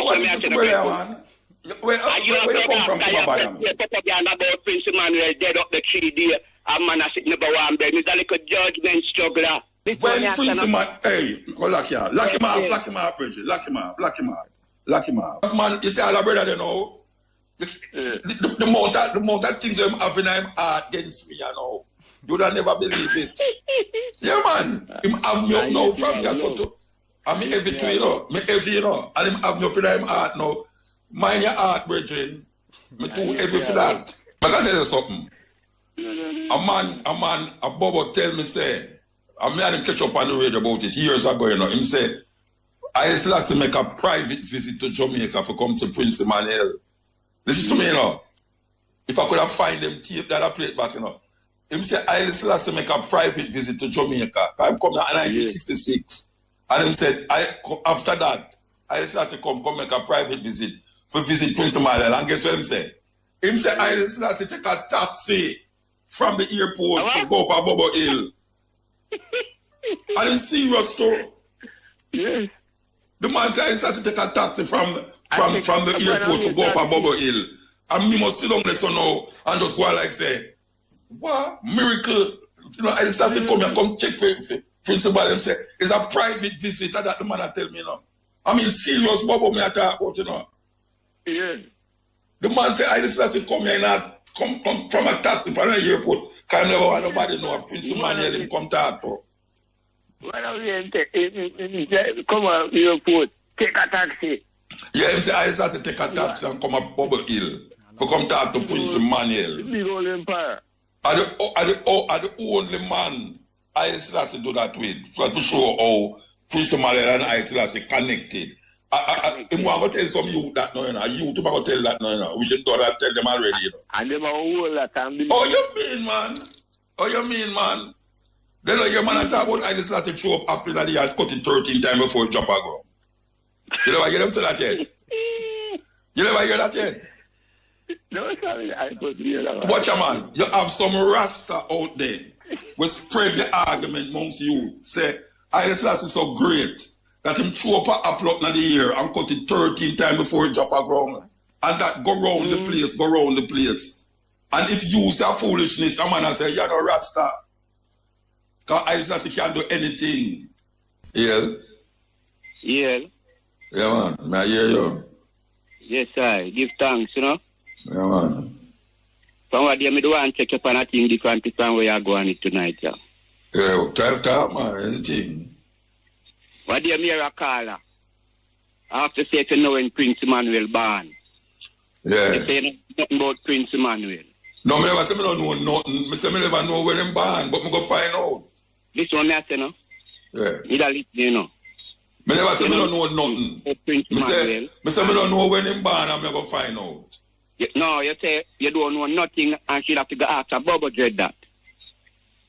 What is it, man? Where you come from, Madam? About Prince Emanuel dead up the 3 days. A man has number one bed. It's like a judgment struggler. When Prince Emanuel, hey, lock him up, Bridget. Lock him up. Man, you see all the brother, they know. The amount of things them have in him against me, you know. You would have never believe it. Yeah, man. Him have me up now from here, so I'm heavy to you know. And him have me up in him heart now. Mind your heart, brethren. Me too heavy for that. But I tell you something. A Bobo tell me, say, I made him catch up on the radio about it years ago, you know. Him say, I just make a private visit to Jamaica for come to Prince Emanuel. Listen to me, you know. If I could have find them tape that I played back, you know. Him say, I just make a private visit to Jamaica. I'm coming in 1966. And him said, after that, I just come make a private visit for visit Prince Emanuel. And guess what him say? Him say, I just take a taxi from the airport to go up a Bobo Hill. And him serious too. Yeah. The man said, I just take a taxi from the airport to go up a Bobo Hill. And me must sit down there so now and just go like say, what? Miracle. You know, I just have to come check for Prince Emanuel. Say, it's a private visit that the man tell me, you know. I mean, serious Bobo me I talk about, you know. Yeah. The man say, I just have to come here and come from a taxi from the airport. Because never want nobody know Prince Emanuel him come talk to. Why don't you come on the airport, take a taxi? Yeah, him say, I just have to take a taxi and come up Bobo Hill for come talk to Prince Emanuel. Big old empire. Are the only man I still have to do that with to show how Prince Emanuel and I still have to connected. I'm going to tell some youth that no, you know. You to go tell that no, you know. We should tell them already, you know. And them are all that time. Oh, you mean, man? Then like your man talk about I just have to show up after that he had cut it 13 times before he drop a ground. You never hear them say that yet? You never hear that yet? No, sorry, I don't hear that. Watch your man. You have some rasta out there will spread the argument amongst you. Say, I just is so great that him throw up a apple up in the air and cut it 13 times before he drop a ground. And that go round the place, And if you say foolishness, a man say, you're no rasta. Because I just can't do anything. Yeah? Yeah. Yeah, man. May I hear you? Yes, I give thanks, you know. Yeah, man. From what you do and check up on a thing different from where you go on it tonight, yeah. Yeah, talk, man, anything. What do you hear a caller? I have to say to know when Prince Emanuel born. Yeah. You say nothing about Prince Emanuel. No, I never say I don't know nothing. I say I never know when him born, but I go find out. This one I say, no? Yeah. You don't listen, you know. I never say I don't know nothing. I say I don't know when him born, I'm going to find out. No, you say you don't know nothing and she'll have to go after Bobo dread that.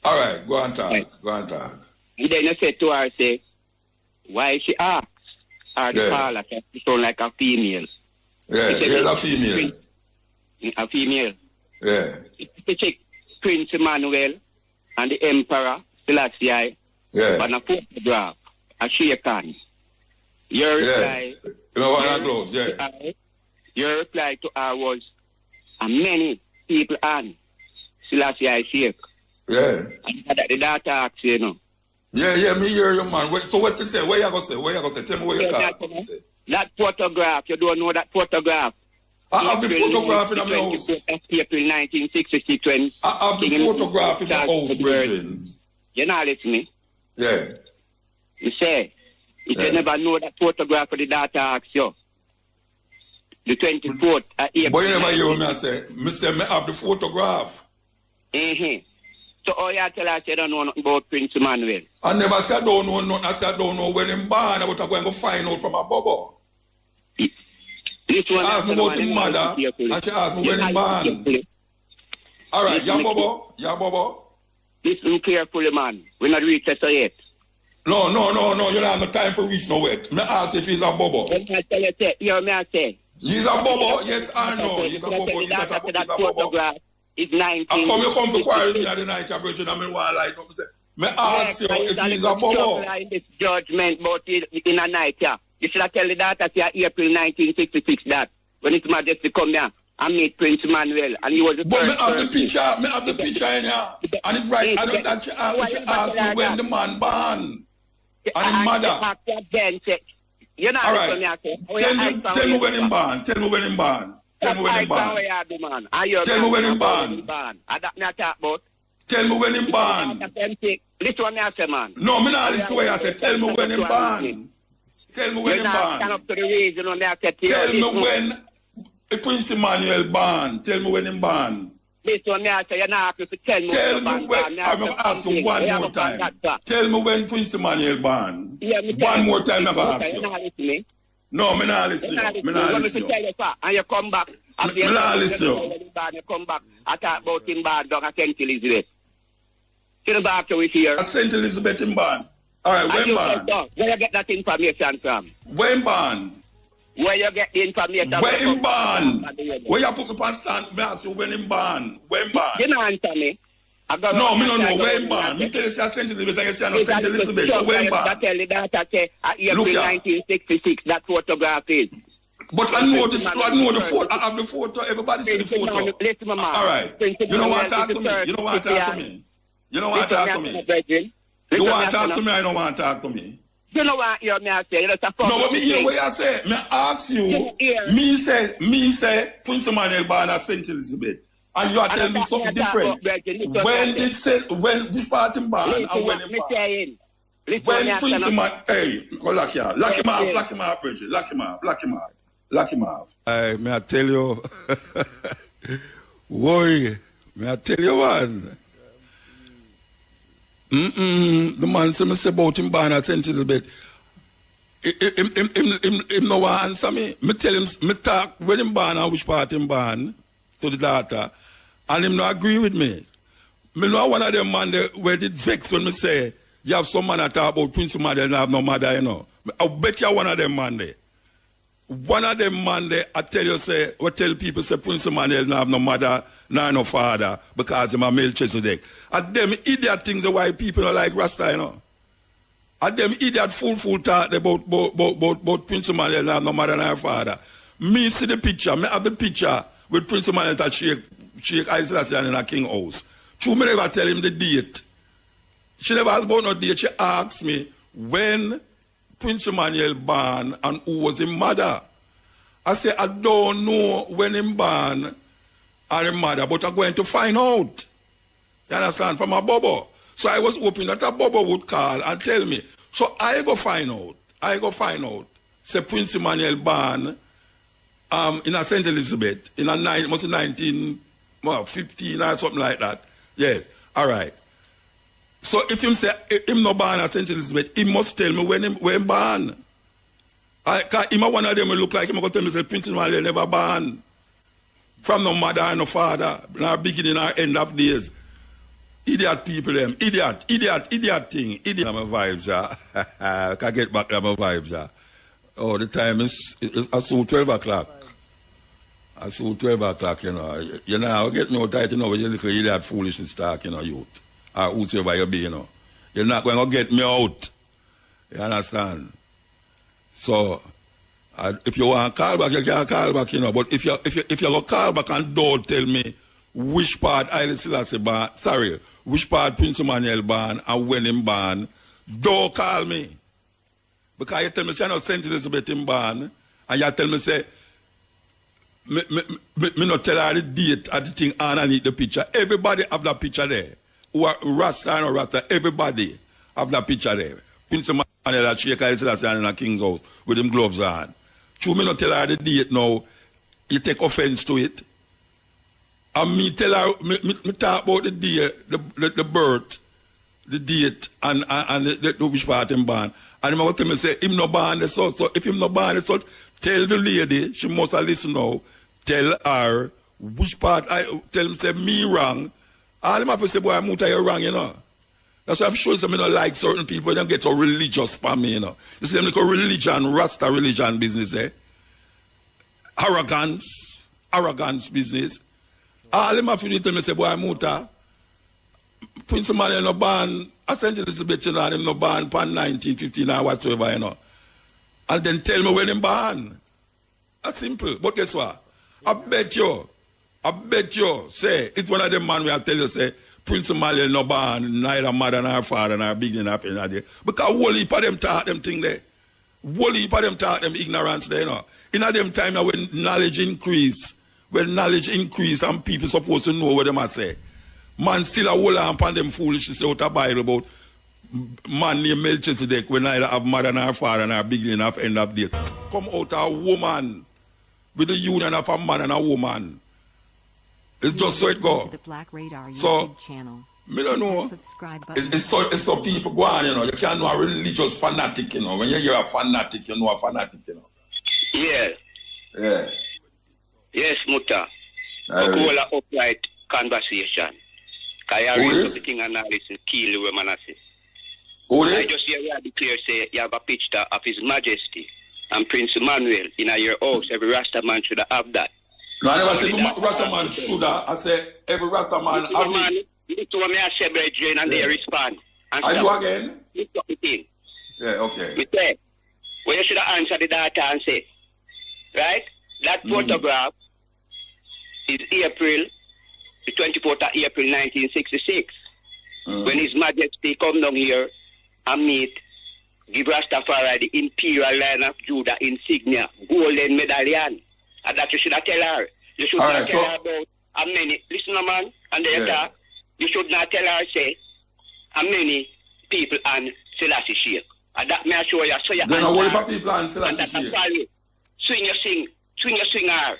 All right, go on talk. Right. Go on talk. And then you say to her, say, why she asks her the caller to sound like a female. Yeah, you're a female. A female. Yeah. You check Prince Emanuel and the Emperor, Selassie, on a photograph, a shake hand. Your reply... You know what I close, yeah. Your reply to her was, many people and Selassie I shake. Yeah. And the daughter asks, you know. Yeah, me hear you, man. So what you say? Where you going to say? Tell me where you can say. That photograph, you don't know that photograph. I have the photograph in my house. April 1966 when... I have the photograph in my house, Bridget. You're not listening? Yeah. You say, you never know that photograph of the daughter asks you. The 24th April. But you never hear me say, I have the photograph. So all you tell us you don't know nothing about Prince Emanuel. I never said I don't know nothing. I said I don't know when him born. But I'm going to find out from a Bobo. She asked me about his mother, and she asked me when him born. All right, yeah, Bobo. Yeah, Bobo. Listen carefully, man. We're not reached that yet. No. You don't have no time for reach no yet. Me ask if he's a Bobo. I say. He's a Bobo, yes I know. He's a Bobo. He's a Bobo. It's 19. I come to quarrel me at the night, Virgin, and I want like me ask you if he's a Bobo. In this judgment, but in a night, yeah. You should have tell the daughter say April 1966 that when His Majesty come here and meet Prince Emanuel and he was the but first person. Me have the picture in here. And it's right. I don't that she asked me when the man born. And his mother. You know, all right. Tell me when him born. Tell me when him born. Tell me when him born. Tell me when him born. Tell me when him born. Listen what I say, man. No, me not listen to what I say. Tell me when him born. Tell me when him born. Tell me when Prince Emanuel born. Tell me when him born. Listen what I say. You're not supposed to tell me when. I'm going to ask you one more time. Tell me when Prince Emanuel born. One more time I'm going to ask you. No, me not listen. Me not listen. And you come back. Me not listen. You come back. I talk about him bad dog at St. Elizabeth. You back to it here. At St. Elizabeth in born. All right, when born? Where you get that information from? When born? Where you get the information from? When in born? Where you put me on stand? Me ask you when in born? When born? You don't answer me. No, me don't know. When born? Me tell you say St. Elizabeth. I say not St. Elizabeth. So when born? I tell the data say April 1966. That photograph is. But I know the photo. I have the photo. Everybody see the photo. Listen, man. All right. You don't want to talk to me. You don't want to talk to me. You don't want to talk to me. You want to talk to me, I don't want to talk to me. You know what you me I say? No, but me hear what you say. Me ask you, me say, Prince Emanuel born at St. Elizabeth. And you are telling me something different. When did say, when this part in born and when in born? When Prince Emanuel, hey, go lock him up, Bridget. Lock him up. May I tell you, boy, may I tell you one? The man say about him born at St. Elizabeth. Him no want answer me. Me tell him, me talk when him born and which part him born to the daughter. And him no agree with me. Me know one of them man where did vex when me say, you have some man that talk about Prince Emanuel and have no mother, you know. I bet you one of them man there. One of them man there, I tell you, say, we tell people, say, Prince Emanuel don't have no mother, nor no father, because he's a male Chesedek. And them idiot things are why people don't like Rasta, you know. And them idiot fool talk about Prince Emanuel don't have no mother, nor father. Me see the picture, me have the picture with Prince Emanuel that Sheikh Isaiah in a king house. True, me never tell him the date. She never asked about no date. She asked me when Prince Emanuel born and who was his mother. I say, I don't know when him born and his mother, but I'm going to find out. You understand? From a bubble. So I was hoping that a bubble would call and tell me. So I go find out. Say Prince Emanuel born in a St. Elizabeth in a 1915 or something like that. Yeah. All right. So if him say him no born at St. Elizabeth, he must tell me when him born. Cause him one of them will look like him going to tell me say Prince Emanuel never born. From no mother and no father, no beginning or end of days. Idiot people them. Idiot thing. Idiot my vibes, yeah. Can get back to my vibes, yeah. Oh, the time is I saw 12 o'clock. I saw 12 o'clock, you know. You know, I get no tight, you know, with your little idiot foolishness talk, you know, youth. Or whosoever you be, you know. You're not going to get me out. You understand? So, if you want to call back, you can call back, you know. But if you go call back and don't tell me which part Haile Selassie born, which part Prince Emanuel born and when him born, don't call me. Because you tell me, say, I'm not St. Elizabeth him born, and you tell me, say, me not tell her the date of the thing underneath the picture. Everybody have that picture there. Who are Rasta and Rasta, everybody have that picture there. Prince Emanuel that Sheikh Haile Selassie in a king's house with him gloves on. True, me not tell her the date now. You take offense to it. And me tell her, me talk about the day, the birth, the date, and the which part him born. And him tell me say, him no born the son. So if him no born the son, tell the lady, she must have listened now, tell her which part, tell him say me wrong. All him have to say, boy, Muta, you're wrong, you know. That's why I'm sure some don't like certain people, they don't get so religious for me, you know. You see them like a religion, Rasta religion business, eh? Arrogance business. All him have to tell me, say, boy, Muta, Prince Emanuel no born, I St. Elizabeth, you know, and him no born pan 1915 or whatsoever, you know. and then tell me when him born. That's simple. But guess what? I bet you, say, it's one of them man where I tell you, say, Prince Emanuel no born, neither mother nor father nor beginning of anything. Because whole heap of them taught them thing there. Whole heap of them taught them ignorance there, you know. In a them time when knowledge increase, and people supposed to know what them are say. Man still a hold on upon them foolishness out of Bible about man named Melchizedek when neither have mother nor father nor beginning of end of date. Come out a woman with the union of a man and a woman. It's just so it go. So, me don't know. It's so people go on, you know. You can't know a religious fanatic, you know. When you hear a fanatic, you know a fanatic, you know. Yeah. Yeah. Yes, Muta. Really. A upright conversation. Because I read everything and I listen, kill the woman. I just hear you declare, say, you have a picture of His Majesty and Prince Emanuel in your house. Every Rasta man should have that. No, I never said Rasta man should have. I say every Rasta man have it. You to me, I say, brethren, and they respond. And are you again? You talk it in. Yeah, okay. You say, well, you should have answered the data and say, right? That photograph is April, the 24th of April, 1966. When His Majesty come down here and meet, give Rastafari the Imperial Lion of Judah insignia, golden medallion. And that you should have tell her. You should not tell her about how many. Listen, man, and then talk. You should not tell her, say, how many people on Selassie Sheikh. And that may I show you. So you then what about people on Selassie Sheikh? Swing your singer.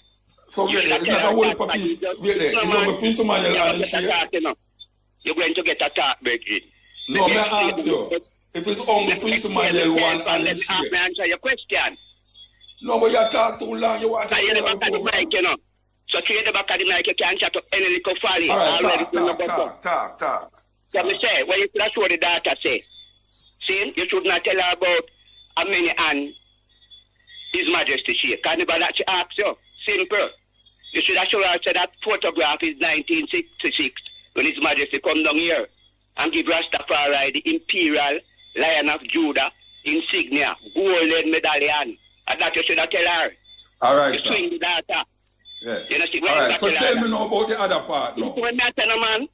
So it's not a whole heap of people. It's not Prince Emanuel and Sheikh. You're going to get a talk, Bridget. No, may I ask you, if it's only Prince Emanuel one and Sheikh. Let me answer your question. No, but you talk too long, you want to hear the back of the mic, you know. So to hear the back of the mic, you can't chat up any little folly. All right, talk. So me say, when you should show the data, say, see, you should not tell her about how many and His Majesty Sheikh. Can anybody actually ask you? Simple. You should have shown her say that photograph is 1966 when His Majesty come down here and give Rastafari the Imperial Lion of Judah insignia, golden medallion. And that you should have tell her. All right, you swing the data. Yeah. You know, see, all right, so tell me now about the other part now. When I tell a man,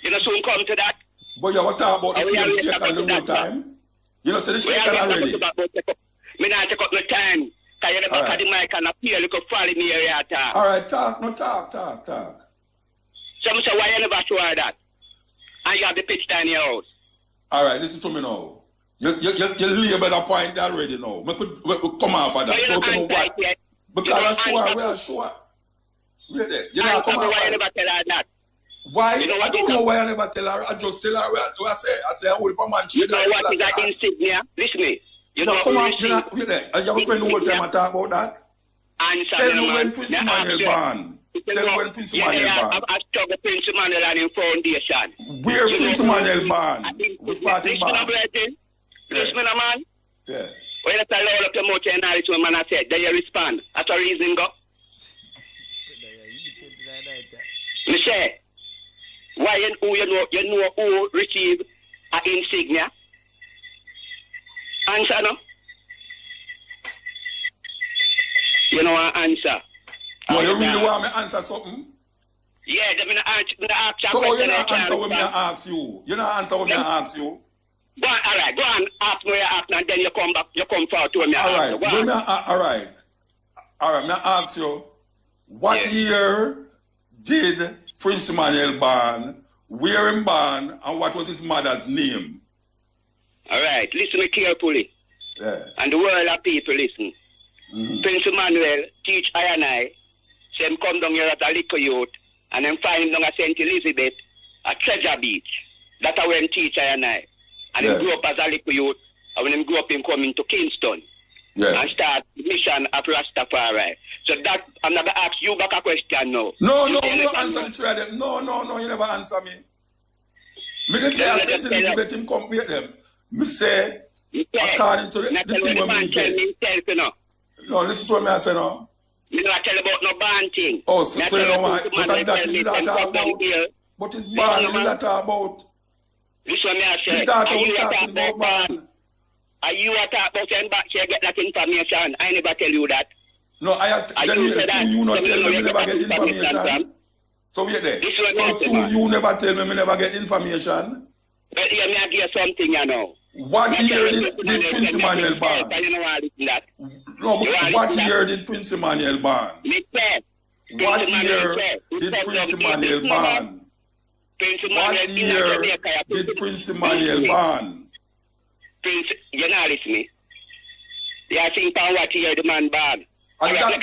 you know, soon come to that. But you want to talk about the same Sheikh and the real time? You know, say the Sheikh already. Me not take up my time. Because you're the back of the mic and appear like a fall in the area. All right, talk. So I say, why you never show her that? And you have the picture in your house. All right, listen to me now. You label the point already now. We could come off of that. So you because I'm sure. Really? You know, come why you never tell her that? Why? I don't know why I never tell her. I just tell her what I say. I hold for man. You know what is that insignia? Listen me. You know, come on, really? Are you spend the whole time I talk about that? Tell me when Prince Emanuel born. Tell me when Prince Emanuel born. I struggle Prince Emanuel and in foundation. Where Prince Emanuel born? Which part he born? Listen, man. Yeah. When you tell all of your mouth and all to a man, I said, then you respond. That's a reason, go. Me say, why you know who received an insignia? Answer, no? You know an answer. No, you really want me to answer something? Yeah, I'm going to ask you a question. So you're not answer what me ask you. You're not answer what me ask you. Go on, all right. Go on, ask me what you ask, and then you come back. You come forward to me. All right. All right. Me ask you, what year did Prince Emanuel born? Where him born? And what was his mother's name? All right. Listen me carefully. Yeah. And the world of people listen. Prince Emanuel teach I and I. Say him come down here as a little youth, and then find him down at St. Elizabeth at Treasure Beach. That's how him teach I and I. And he grew up as a little youth, and when he grew up, he come into Kingston and start the mission of Rastafari. So that, I'm not going to ask you back a question now. No, you answer the trade. No, you never answer me. Me didn't say I said to Elizabeth him come with them. Me say, according to the thing when me get. No, listen to what I say now. You know, I tell about no band thing. Oh, so you know what? But that is not about. But it's band, you not about. This one I say, are you talking about band? Are you a talk about saying back here get that information? I never tell you that. No, you not tell me never get information. So wait there. So you never tell me never get information. But you may give something, you know. What year did Prince Emanuel born? No, but what year did Prince Emanuel born? What year did Prince Emanuel born? What year did Prince Emanuel born? Prince, you're not listening. You are saying what year the man born. And that's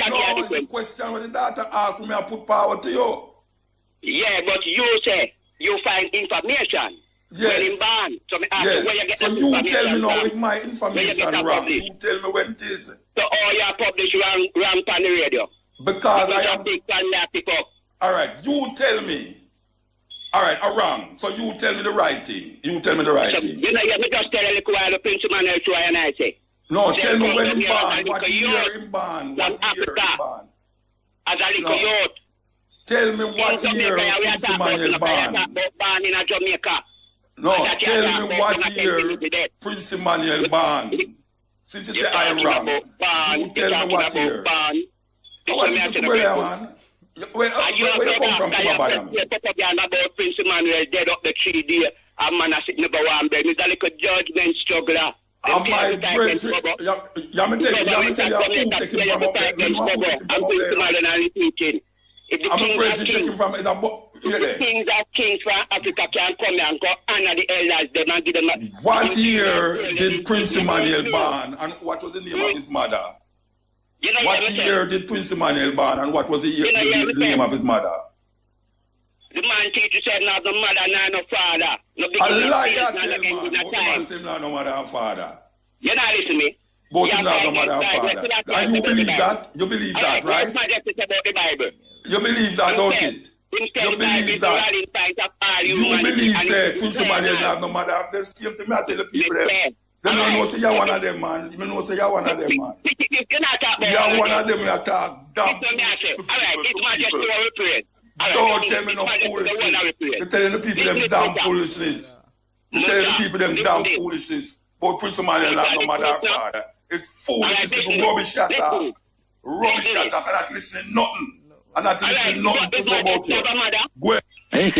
the question when the daughter asked me, I put power to you. Yeah, but you say you find information. Yes. When him born. So me ask you where you get so the you information tell me now from. if my information wrong. You tell me when it is. So all you publish wrong on the radio. Because I am. Pick up. Alright, you tell me. Alright, I'm wrong. So you tell me the right thing. You tell me the right thing. You know, me just tell you while the Prince Emanuel show and I say. No, tell me when him born. What year him born. What year him born. As a little youth. Tell me what year Prince Emanuel born. Born in Jamaica. No, tell me what year Prince Emanuel born. Since you say I'm wrong, you tell me what year. What is it, man? Where you come from, Madam? You talk about Prince Emanuel dead up the tree there. A man has sitting over one bed. It's a little judgment struggler. And my brethren, you me tell you, who take him from up there? I'm Prince Emanuel and teaching. If the kings from the kings of kings from Africa can come here and go honor the elders them and give them a... What year did Prince Emanuel born and what was the name of his mother? You know, what year did Prince Emanuel born and what was the name of his mother? The man teacher said not the mother, not no father. No big a liar, man. Both man say not no mother and father. You not listen to me? Both not no mother and father. And you believe that? You believe that, right? About the Bible. You believe that, don't it? You believe that? You believe, say, Prince Emanuel have no mother. They same to me, I tell the people them. They don't know say you're one of them, man. You know say you're one of them, man. You're one of them, you talk dumb. Alright, it's my just to rephrase. Don't tell me no foolishness. You're telling the people them damn foolishness. You're telling the people them damn foolishness. But Prince Emanuel have no mother or father. It's foolishness. It's rubbish that talk. Rubbish that talk. I'm not listening nothing. I'm not listening nothing to go about you. Go ahead. And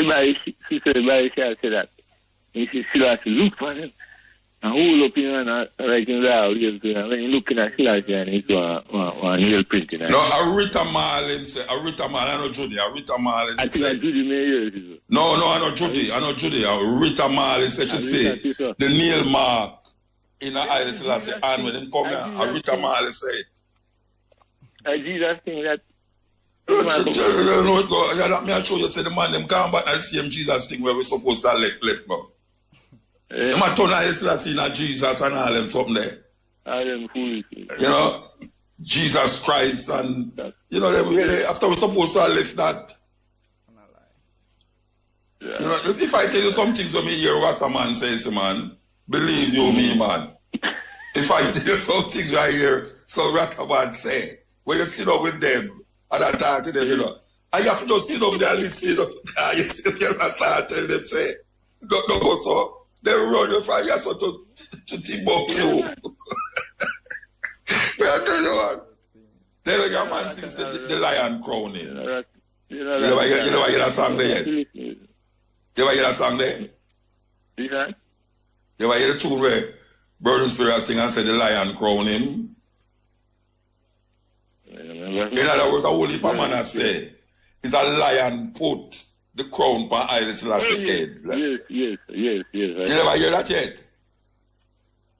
she said, that. And she has to look for him. And who looking on writing down, when you looking at Selassie and it's one nail printing. No, I Rita Marlin say, I know Judy. I Rita Marlin say. I think I Judy may hear. No, I know Judy. Rita Marlin say, she say, the nail mark in the Isle Selassie and when them come here, I Rita Marlin say it. Jesus thing that. You know, me show you say the man them come back and the same Jesus thing where we supposed to left now. You might turn out Selassie in Jesus and all them something there. All them foolish. You know, Jesus Christ and you know them after we supposed to left that. Yeah. You know, if I tell you some things when me hear what a man says, man, believe you me, man. If I tell you some things I hear some Rastafari say, when you sit up with them and I talk to them, you know, and you have to just sit up there and listen, you know, you sit there and I tell them, say, don't go so. They run you from here so to Timbuktu. Well, I tell you what. Then your man sings the lion crowning. You never hear that song there yet? You ever hear that song there? You ever hear the tune where Burden Spirit sing and say the lion crown him? In other words, a whole heap of man has say, is a lion put the crown on Haile Selassie head. Yes. You never hear that yet?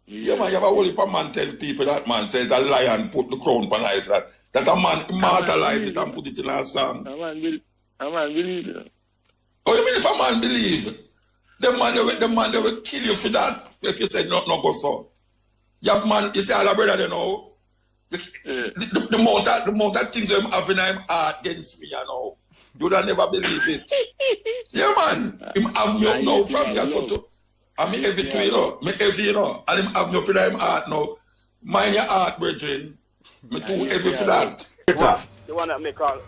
Yeah, man, you have a whole heap of man tell people that man says the lion put the crown on Haile Selassie. That a man immortalize it and put it in a song. A man believe it. Oh, you mean if a man believe? The man they will kill you for that if you say no go so. You have man, you say all the brother, you know. The amount of things them have in him heart against me, you know. You would have never believe it. Yeah, man. Him have me up now from here so to. And me heavy too, you know. Me heavy, you know. And him have me up in him heart now. Mind your heart, brethren. Me too heavy for that. You want to make all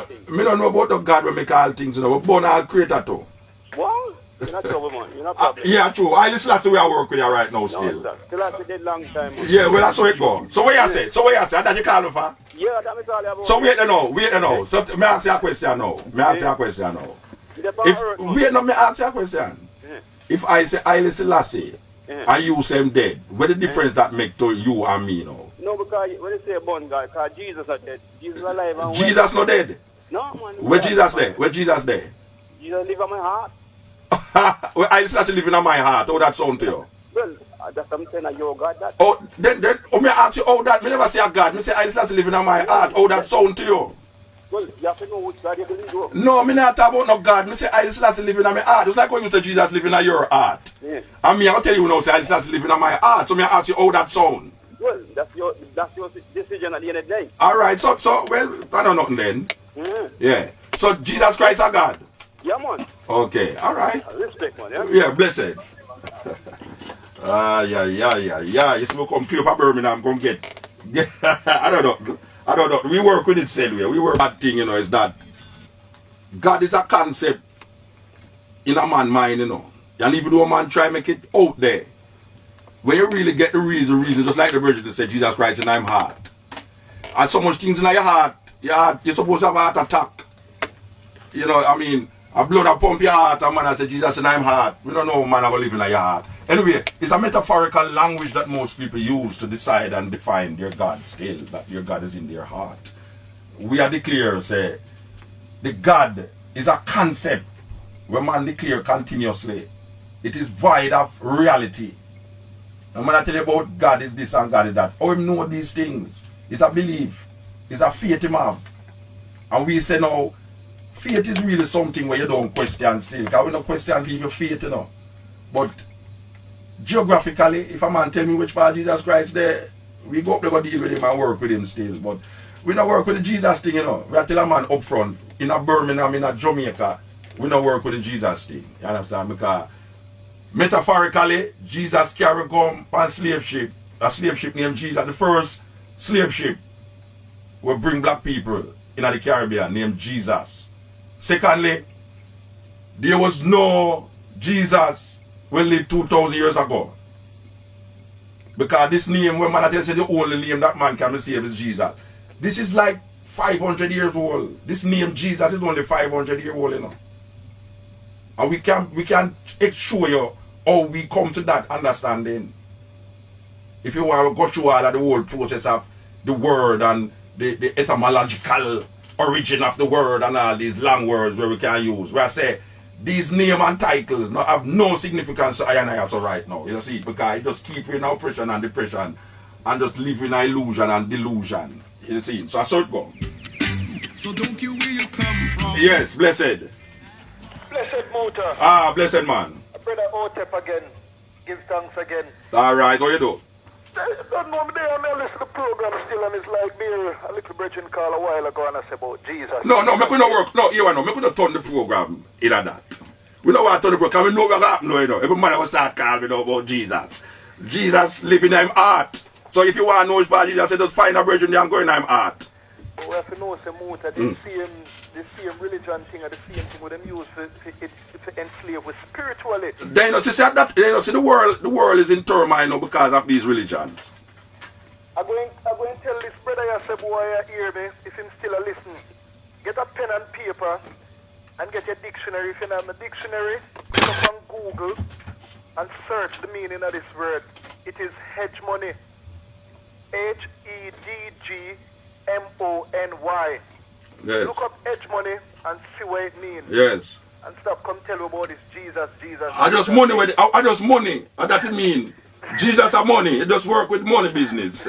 things? Me don't know about the God when make all things, you know. But born all creator too. What? You're not trouble, man. You're not problem. Yeah, true. I listen that's the way I work with you right now still. No, sir. Still have to did long time, man. Yeah, well that's how it go. So what you say? That you call me for? Yeah, that is all about. So wait now. So may I ask you a question now? May I ask you a question? If I say Haile Selassie and you say him dead, what the difference that make to you and me now? No, because when you say born guy, because Jesus is dead. Jesus is alive and Jesus not dead. No, man. Where Jesus there? Where Jesus there? Jesus live in my heart. Well, I start living in my heart. How that sound to you? Well, that's what I'm saying, your God that. Oh, then, me ask you how that. Me never say a God. Me say I start living in my heart. How that sound to you? Well, you have to know which God you believe in. No, me not talk about no God. Me say I start living in my heart. It's like when you say Jesus living in your heart. Yeah. And me, I'll tell you now, say I start living in my heart. So me ask you how that sound. Well, that's your decision at the end of the day. All right. So well, I don't know nothing then. Yeah. So Jesus Christ a God. Yeah, man. Okay. All right. Respect, man. Yeah. Yeah. Blessed. Yeah. You see, we come clear for Birmingham. Come get. I don't know. We work with it same way. We work that thing, you know. Is that God is a concept in a man's mind, you know. And even though a man try to make it out there, when you really get the reason, just like the Virgin said, Jesus Christ in I'm heart. And so much things in your heart, you're supposed to have a heart attack. You know, I mean, a blood that pump your heart, and man I say, Jesus in I'm heart. We don't know man how to live in your heart. Anyway, it's a metaphorical language that most people use to decide and define their God still, that your God is in their heart. We are declare, say, the God is a concept where man declare continuously. It is void of reality. And when I tell you about God is this and God is that, how him know these things? It's a belief. It's a faith him have. And we say now, faith is really something where you don't question still. Because we don't question leave your faith, you know. But geographically, if a man tell me which part Jesus Christ there, we go up there go deal with him and work with him still. But we don't work with the Jesus thing, you know. We tell a man up front, in a Birmingham, in a Jamaica, we don't work with the Jesus thing. You understand? Because metaphorically, Jesus carry come on slave ship. A slave ship named Jesus. The first slave ship will bring black people in the Caribbean named Jesus. Secondly, there was no Jesus when lived 2,000 years ago. Because this name, when man tells you the only name that man can receive is Jesus. This is like 500 years old. This name Jesus is only 500 years old, you know. And we can show you how we come to that understanding. If you want to go through all of the whole process of the word and the etymological origin of the word and all these long words where we can use. Where I say these names and titles have no significance to I and I also right now. You see, because it just keep you in oppression and depression and just live in illusion and delusion. You see, so I saw it go. So don't you where you come from? Yes, blessed. Blessed Muta. Ah, blessed man. Brother Otep again. Give thanks again. Alright, how you do? I don't know, I may listen to the program still, and it's like me, a little brethren call a while ago and I say about Jesus. No, we could not work. No, you know, we could not turn the program in that. We don't want to turn the program. We know what's happening, you know. Every man will start calling me about Jesus. Jesus living in his heart. So if you want to know his body, Jesus, just find a brethren and go in his heart. But we have to know, Muta, the same religion thing or the same thing with them use to enslave with spiritually. Then you see that the world is in turmoil now because of these religions. I'm going to tell this brother you say, boy, you hear me, if him still a listen, get a pen and paper and get your dictionary. If you don't have a dictionary, go up on Google and search the meaning of this word. It is hegemony. H-E-D-G-M-O-N-Y. Yes. Look up hegemony and see what it means. Yes. And stop come tell you about this Jesus. I just money with it. I just money. And that it mean. Jesus have money. It just work with money business.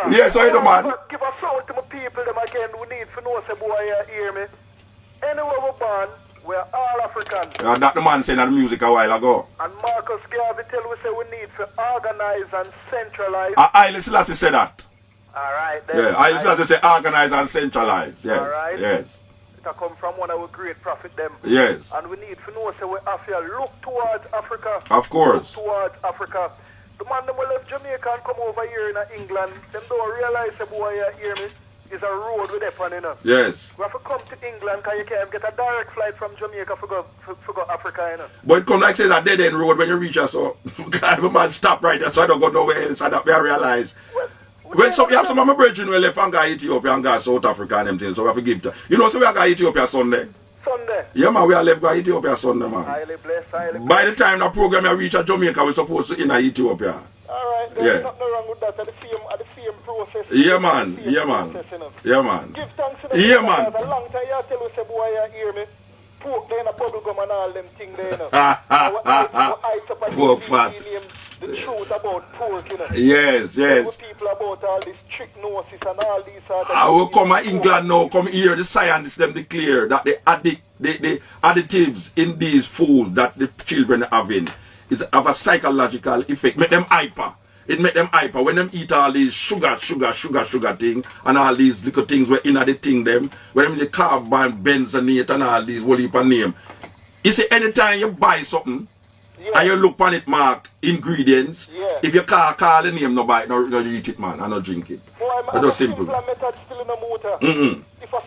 Yes, I do, man. Give a sound to my people them again. We need to know say boy you hear me. Anywhere we're born, we're all Africans. And that the man saying that the music a while ago. And Marcus Garvey tell we say we need to organize and centralize. Haile Selassie said that. Alright then. Yeah, Haile Selassie say organize and centralize. Yes. Alright. Yes. It come from one of our great prophet them. Yes. And we need to know say we have to look towards Africa. Of course. Look towards Africa. The man them will left Jamaica and come over here in England, them don't realize say boy you hear me. is a road with that one, you know. Yes. We have to come to England because you can't get a direct flight from Jamaica for go Africa, you know. But it come like say that dead end road when you reach us, so the man stop right there, so I don't go nowhere else, and that I realize. When some, you have some of my brethren who left and go Ethiopia and go South Africa and them things, so we have to give to. You know, so we are going to Ethiopia Sunday. Sunday? Yeah, man, we are left go Ethiopia Sunday, man. Highly blessed, highly blessed. By the time the program I reach Jamaica, we're supposed to in Ethiopia. Alright, there's nothing wrong with that. At the same process. Yeah, man. Yeah, man. Yeah, man. Give thanks to the yeah, man. A long time you tell us, boy, you hear me. Pork there in a bubble gum and all them things there, you know. Pork fat. The truth about pork, you know. Yes, yes. People about all this trichnosis and all these other I will come to England now, come here, the scientists them declare that the additives in these food that the children are having is have a psychological effect, make them hyper. It make them hyper when them eat all these sugar thing and all these little things where in the thing them, when them the carbon, benzonate and all these whole heap of name. You see, anytime you buy something, and you look on it mark ingredients, if you call the name, no buy it, no eat it, man, and no drink it. That's simple. If I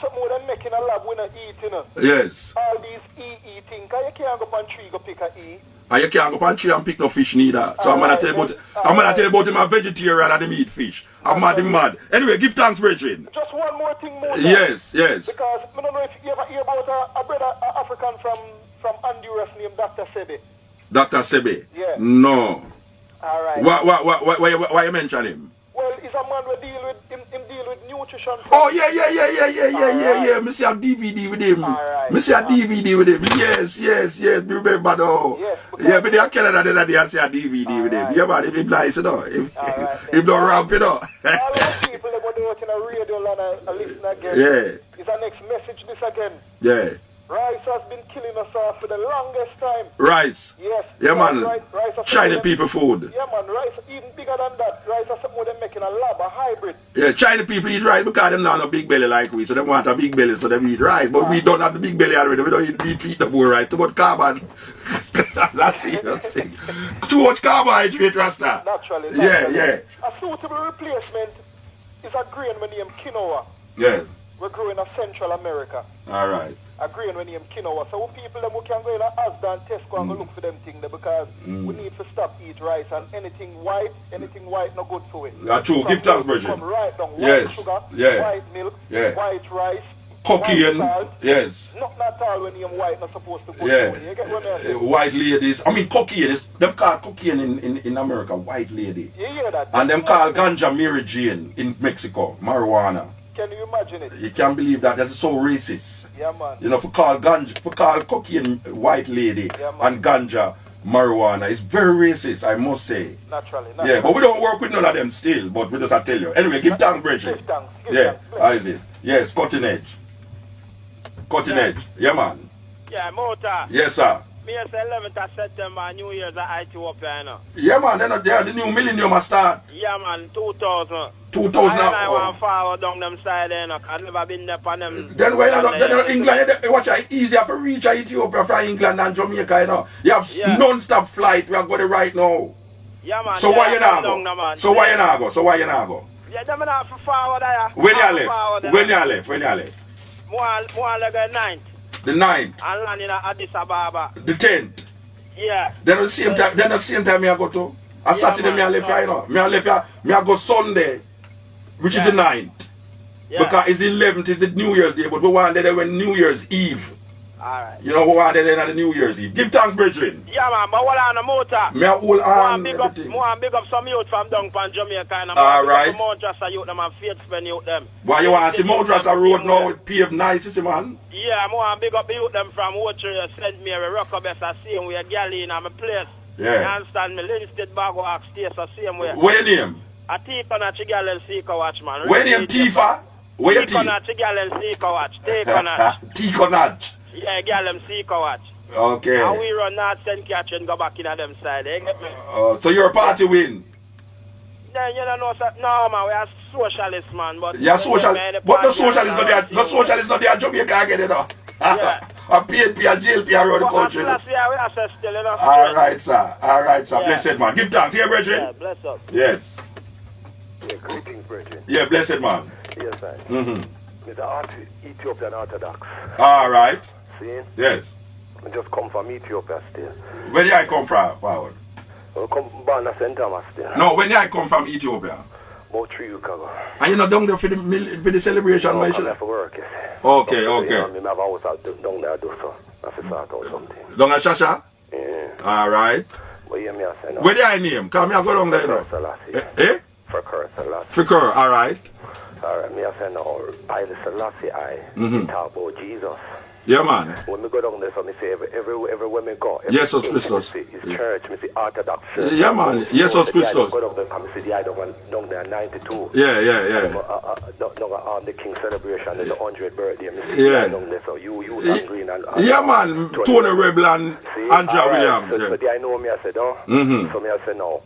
something more than making a lab when I eat, you know. Yes. All these E things, you can't go on tree go pick a E. And you can't go on tree and pick no fish neither. So I'm gonna tell you about him a vegetarian and him eat fish. I'm mad. Anyway, give thanks, brethren. Just one more thing more. Yes, yes. Because I don't know if you ever hear about a brother African from Honduras named Dr. Sebe. Dr. Sebe? Yeah. No. Alright. Why you mention him? Well, he's a man who deal with nutrition. Oh, yeah. Me see a DVD with him. Me see a DVD with him. Yes. Me remember though. Yeah, but they are Canada, they see a DVD with him. Yeah, man, if he blind, you know. If don't ramp, you know. All those people that go do it in a radio and listen again. Yeah. Is our next message this again? Yeah. Rice has been killing us off for the longest time. Rice? Yes. Yeah, man. Rice Chinese people food. Yeah, man. Rice, even bigger than that. Rice is something they're making a lab, a hybrid. Yeah, Chinese people eat rice because them not a big belly like we. So they want a big belly, so they eat rice. But we don't have the big belly already. We don't eat the more rice. Too much carbon. That's it. Too much carbohydrate, Rasta. Naturally. Yeah. A suitable replacement is a grain named quinoa. Yes. We grow in Central America. All right. A grain named quinoa. So people them who can go in Asda and Tesco and go look for them things there because we need to stop eat rice and anything white no good for it. That's true. Give thanks, Bridget. Come right down. Yes. White sugar, white milk, white rice, cocaine. Yes. Not all when you're white not supposed to go. Yeah. You get what I'm saying? White ladies. I mean cocaine is them call cocaine in America, white lady. You hear that? And them call ganja Mary Jane in Mexico, marijuana. Can you imagine it? You can't believe that. That's so racist. Yeah, man. You know, for call cocaine white lady and ganja marijuana, it's very racist, I must say. Naturally. Yeah, but we don't work with none of them still, but we just I tell you. Anyway, give thanks, Bridget. Give thanks. Yeah, how is it? Yes, cutting edge. Cutting edge. Yeah, man. Yeah, motor. Yes, sir. Me say 11th of September, New Year's at Ethiopia, you know. Yeah, man, the new millennium must start. Yeah, man, 2000. 2000. I want to follow down them side, you know, I've never been there for them. Then when England, watch it easier for reach Ethiopia from England and Jamaica, you know. You have non-stop flight, we are going right now. Yeah, man. So why you not go? Why you not go? Yeah, them not for forward there. When you left? More like the 9th. The 9th. And land in Addis Ababa. The 10th. Yeah. Then at the same time, me I go to. A Saturday, me I left here, you know. Me I go Sunday, which is the 9th. Yeah. Because it's the 11th, it's the New Year's Day, but we want there when New Year's Eve. Alright. You know, we want there on the New Year's Eve. Give thanks, brethren. Yeah, man, but what on the motor? Me I hold on everything. More big up some youth from down from Jamaica. And alright. Mount Rasta youth them and faith spend youth them. Why you want to see Mount Rasta road now with paved nice, is it, man? Yeah, more big up the youth them from Woodtree, St. Mary, Rockabess, the same way, Galley in my place. Yeah. You understand me? Linstead, Bago, Ox, Stace, the same way. What your name? A Tifa na Chigal and Seeker Watch, man. What your name, Tifa? What your Tifa na Chigal and Seeker Watch. Tikonach. Yeah, girl, them Seeker Watch. Okay. And we run North St. Catherine and go back in them side, you get me? So your party win? Then you don't know, no man, we are socialists, man. But yeah, socialist. But the socialists not there. The socialists not there. Jamaica again, you know. Yeah. A PNP and JLP around the country. Alright, sir. Alright, sir. Yeah. Blessed man. Give thanks. Here, brethren. Yeah, bless up. Yes. Yeah, greetings, brethren. Yeah, blessed man. yes, I. Mr. Ethiopian Orthodox. All right. See? Yes. I just come from Ethiopia still. Where did I come from, Forward? I come born at St. Thomas still. No, when did I come from Ethiopia? About 3 weeks ago. And you're not down there for the celebration, No, my I'm shit? there for work, yes. Okay, So, okay. You know, I have a house out down there, so I have to sort out something. Down at Shasha? Yeah. All right. But yeah, me I say no. Where did I name? Come here, go down there, no? Eh? For Curse Selassie. Fikr, all right. Alright, me I say no. I the Selassie, talk about Jesus. Yeah, man. When we go down there, so me say everywhere me go. Yes, Christos. It's church, me see Orthodox church. Yeah, man. Yes, Christos. Go down there, and me see the idol down there 92. Yeah. The King celebration, the 100th birthday. Me see Yeah. down there, so you and Green and Yeah, man. Tony Rebel and Andrea Williams. So, Yeah. but I know me, I said, oh. So me I say no.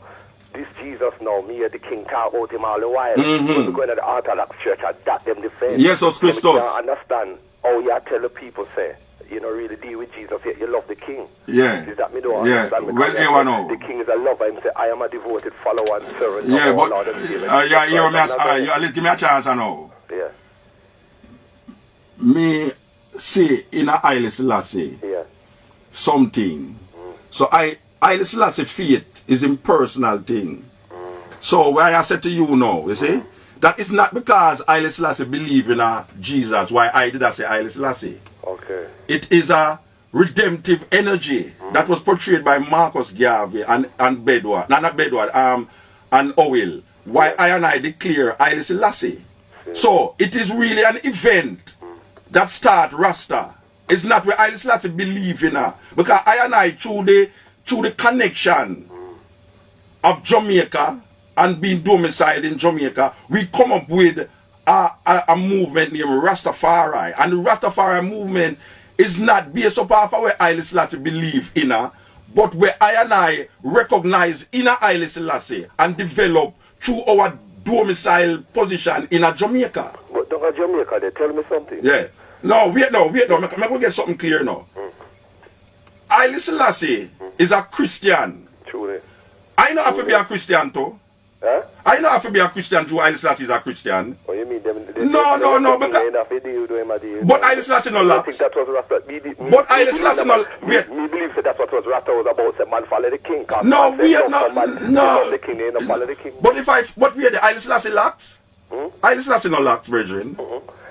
This Jesus now, me and the King talk about him all the while. When we go into the Orthodox church, I that them defense. Yes, Christos. So I understand how you tell the people say, you know, really deal with Jesus, yet you love the King. Yeah. Is that me don't Yeah. understand? Well, you know. The King is a lover. Him say, I am a devoted follower and servant Yeah, of but our Lord and Savior. let's give me a chance, I know. Yeah. Me say in a Haile Selassie Yeah. something. So Haile Selassie faith is impersonal thing. So why I said to you now, you see, that it's not because Haile Selassie believe in a Jesus why I did I say Haile Selassie. Okay. It is a redemptive energy that was portrayed by Marcus Garvey and Bedward, not Bedward, and Owell. Why I and I declare Haile Selassie. So it is really an event that start Rasta. It's not where Haile Selassie believe in her. Because I and I through the connection of Jamaica and being domiciled in Jamaica, we come up with a movement named Rastafari. And the Rastafari movement is not based upon where Haile Selassie believe in her, but where I and I recognize inner Haile Selassie and develop through our domicile position in a Jamaica. But don't Jamaica, they tell me something. Yeah. No, wait now. I'm going to get something clear now. Haile Selassie is a Christian. Truly. I know have to be a Christian too. Huh? I know have to be a Christian too. Haile Selassie is a Christian. Oh, you mean them? No, because... But Haile Selassie no I lax. think that was Rasta. But Haile Selassie no... Wait. Me believe that that's what was Rasta was about. Say man follow the king. No, we are not... No. The king, they don't follow the king. But we are the Haile Selassie lax? Haile Selassie no lax, brethren.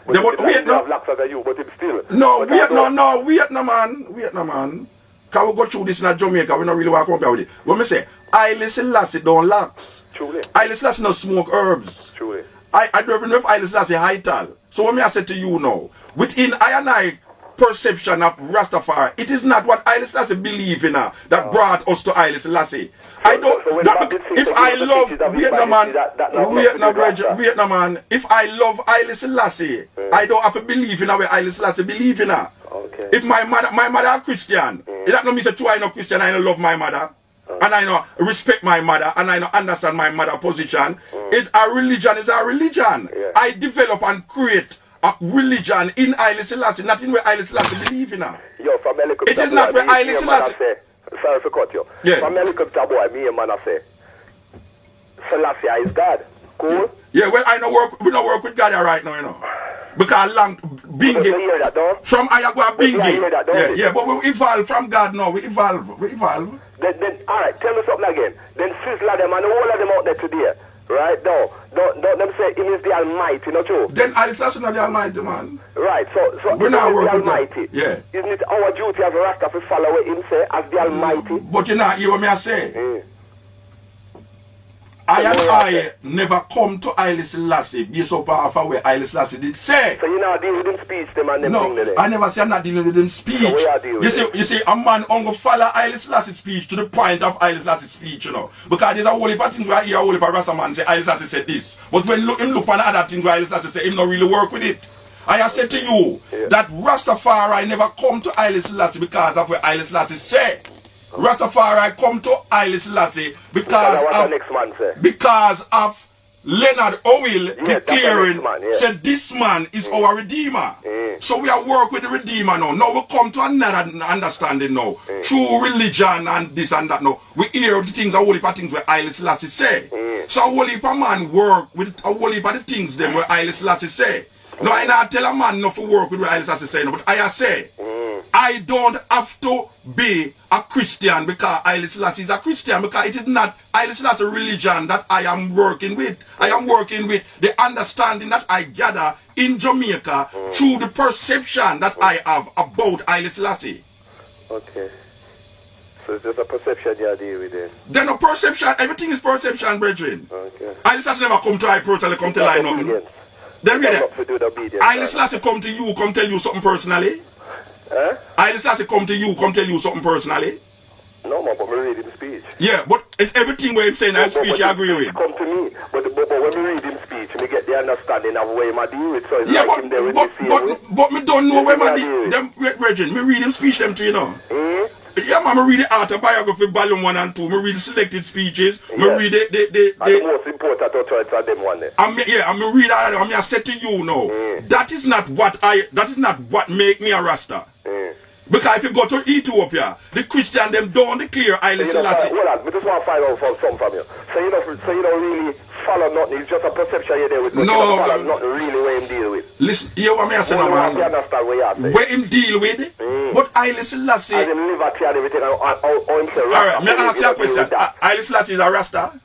But Wait no. Lax as you, but it's still. No, wait no man. Can we go through this in Jamaica? We don't really want to compare with it. When me say, Haile Selassie don't lax. Truly. Haile Selassie don't smoke herbs. Truly. I don't even know if Haile Selassie high tal. So what me I say to you now, within I and I perception of Rastafari, it is not what Haile Selassie believe in her that brought us to Haile Selassie. I don't. If I love Vietnam, if I love Haile Selassie, I don't have to believe in her where Haile Selassie believe in her. Okay. If my mother a Christian, it that no mean say too I no Christian, I no love my mother. And I know respect my mother and I know understand my mother position. It's a religion is a religion. Yeah. I develop and create a religion in Haile Selassie, not in where Haile Selassie believe in her. Yo, from helicopter It is not where Haile Selassie. Sorry for cut you. Yeah. From helicopter boy, me and man I say, Selassie is God. Cool? Yeah, well we don't work with God right now, you know. Because Bingi You hear that, though? from Ayagua You hear that, don't you? Yeah, but we evolve from God now. We evolve. Then alright, tell me something again. Then Sizzler them and all of them out there today. Right now. Don't them say him is the Almighty, you know true? Then Haile Selassie not the Almighty, man. Right, so We're not the working with that. Almighty. Yeah. Isn't it our duty as a Rasta to follow what him say as the Almighty? But you know, hear what me I say. I never come to Haile Selassie based upon where Haile Selassie did say. So you know deal with him speech them and them thing No, there. I never say I'm not dealing with him speech. So where you deal with You see, a man only follow Haile Selassie speech to the point of Haile Selassie speech, you know. Because there's a whole heap of things where I hear a whole heap of Rasta man say Haile Selassie said this. But when him look on other things where Haile Selassie say him not really work with it. I have said to you that Rastafari never come to Haile Selassie because of what Haile Selassie said. Rastafari come to Haile Selassie because of Leonard Oil declaring, man, said this man is our Redeemer. So we are work with the Redeemer now. Now we come to another understanding now. True religion and this and that now. We hear the things, a whole heap of things where Haile Selassie say. So a whole heap of man work with a whole heap of the things them where Haile Selassie say. Now I not tell a man not to work with what Haile Selassie say, no, but I say, I don't have to be a Christian because Haile Selassie is a Christian, because it is not Haile Selassie religion that I am working with. I am working with the understanding that I gather in Jamaica through the perception that I have about Haile Selassie. Okay. So it's just a perception you deal with it. Then a perception, everything is perception, brethren. Okay. Haile Selassie never come to I personally, come to lie nothing. Then Haile Selassie come to you, come tell you something personally. Haile Selassie come to you, come tell you something personally. No, man, but we read him speech. Yeah, but it's everything where him saying in speech you agree with. Come to me, but when we read him speech, we get the understanding of where I deal with. So it's yeah, like him there with the same but me don't know where my them Regin, me read him speech them too, you know. Yeah, man, me read the autobiography volume 1 and 2. Me read the selected speeches. Me read the most important authorities are them one there. I'm me read that. I say to you now, that is not what make me a Rasta. Because if you go to Ethiopia, the Christian them don't declare Haile Selassie. Hold on, I just want to find out something from you. So you don't really follow nothing. It's just a perception you're there with. But you don't follow nothing really where him deal with. Listen, hear what me I say now, man. You understand what you say. Where him deal with, but Haile Selassie. And him liberty and everything. How him say Rasta. Alright, me ask you a question. Haile Selassie is a Rasta?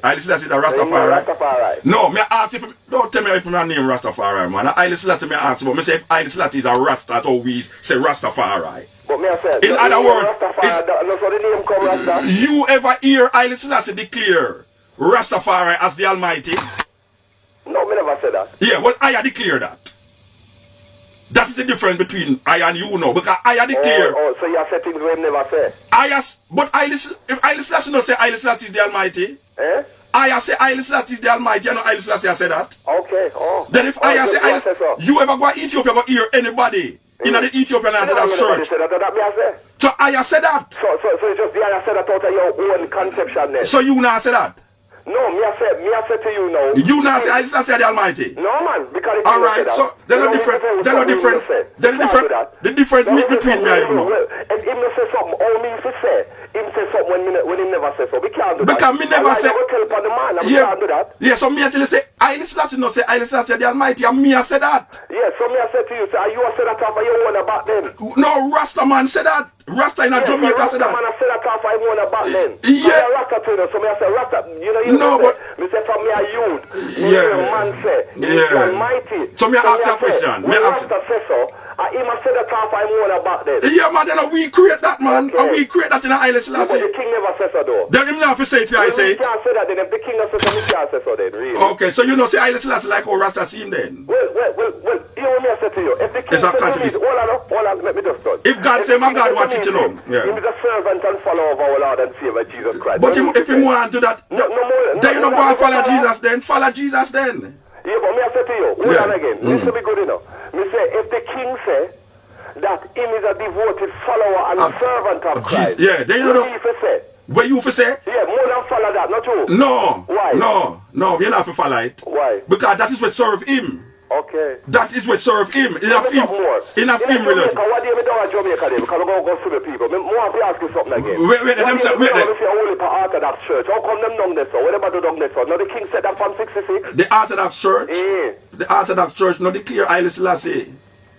Haile Selassie is a Rastafari. Rastafari. No, me ask if don't tell me if my name Rastafari, man. Haile Selassie me ask, but me say if Haile Selassie is a Rasta, that's how we say Rastafari. But me I say, in other words, that's how the name come Rasta. You ever hear Haile Selassie declare Rastafari as the Almighty? No, me never said that. Yeah, well, I declare that. That is the difference between I and you now, because I declare. Oh, so you have said things where him never say. But if Haile Selassie no say Haile Selassie is the Almighty. I say Haile Selassie is the Almighty, you know Haile Selassie say that. Okay, then if I say Haile Selassie, you ever go to Ethiopia go hear anybody in the Ethiopian Orthodox Church? So I say that. So it's just the I said that out of your own conception then. So you now say that? No, me I say to you now. You now say Haile Selassie the Almighty? No man, because alright, so they're not different. They're not different. They're different. The difference between me and you now. If him not say something, all me to say. Him say something when he never say so. We can't do that. Because me never say. We can't do that. Yeah, so me actually say Haile Selassie no say Haile Selassie the Almighty, and me I say that. Yeah, so me I say to you, say you say that off of your own about them. No, Rasta man say that. Rasta in Jamaica say that. Man I say that off of your own about them. Yeah. Rasta to you, so me I say Rasta. You no, but me say from me a youth. Yeah. Man say. Yeah. Almighty. So me ask you a question. Me Rasta say so. He must say that off of your own about them. Yeah, man. Then we create that, man. And we create that in a Haile Selassie. But the king never says so though. Then him not to say it. I say it. You can't say that then. If the king not say so, you can't say so then. Really. Okay, so you know say Haile Selassie like how Rasta see him then. Well, you know me I say to you. If the king says so, hold on, let me just start. If God say my God watch it, you know. Yeah. He is a servant and follower of our Lord and Savior Jesus Christ. But if he want to do that, then you don't go and follow Jesus then. Follow Jesus then. Yeah, but me I say to you, hold on again. Listen me good enough. Me say, if the king say that him is a devoted follower and servant of Christ. Yeah, then you know. What you for say? Yeah, more than follow that, not you. No. Why? No, you not to follow it. Why? Because that is what serve him. Okay. That is what serve him. In a film religion. What do you mean in Jamaica then? Because I'm going to go to the people. More to ask you something again. Wait, them say, wait. The Orthodox Church. How come them done this so? What about the done this so? Now the king said that from 66. The Orthodox Church? The Orthodox Church, no declare Haile Selassie.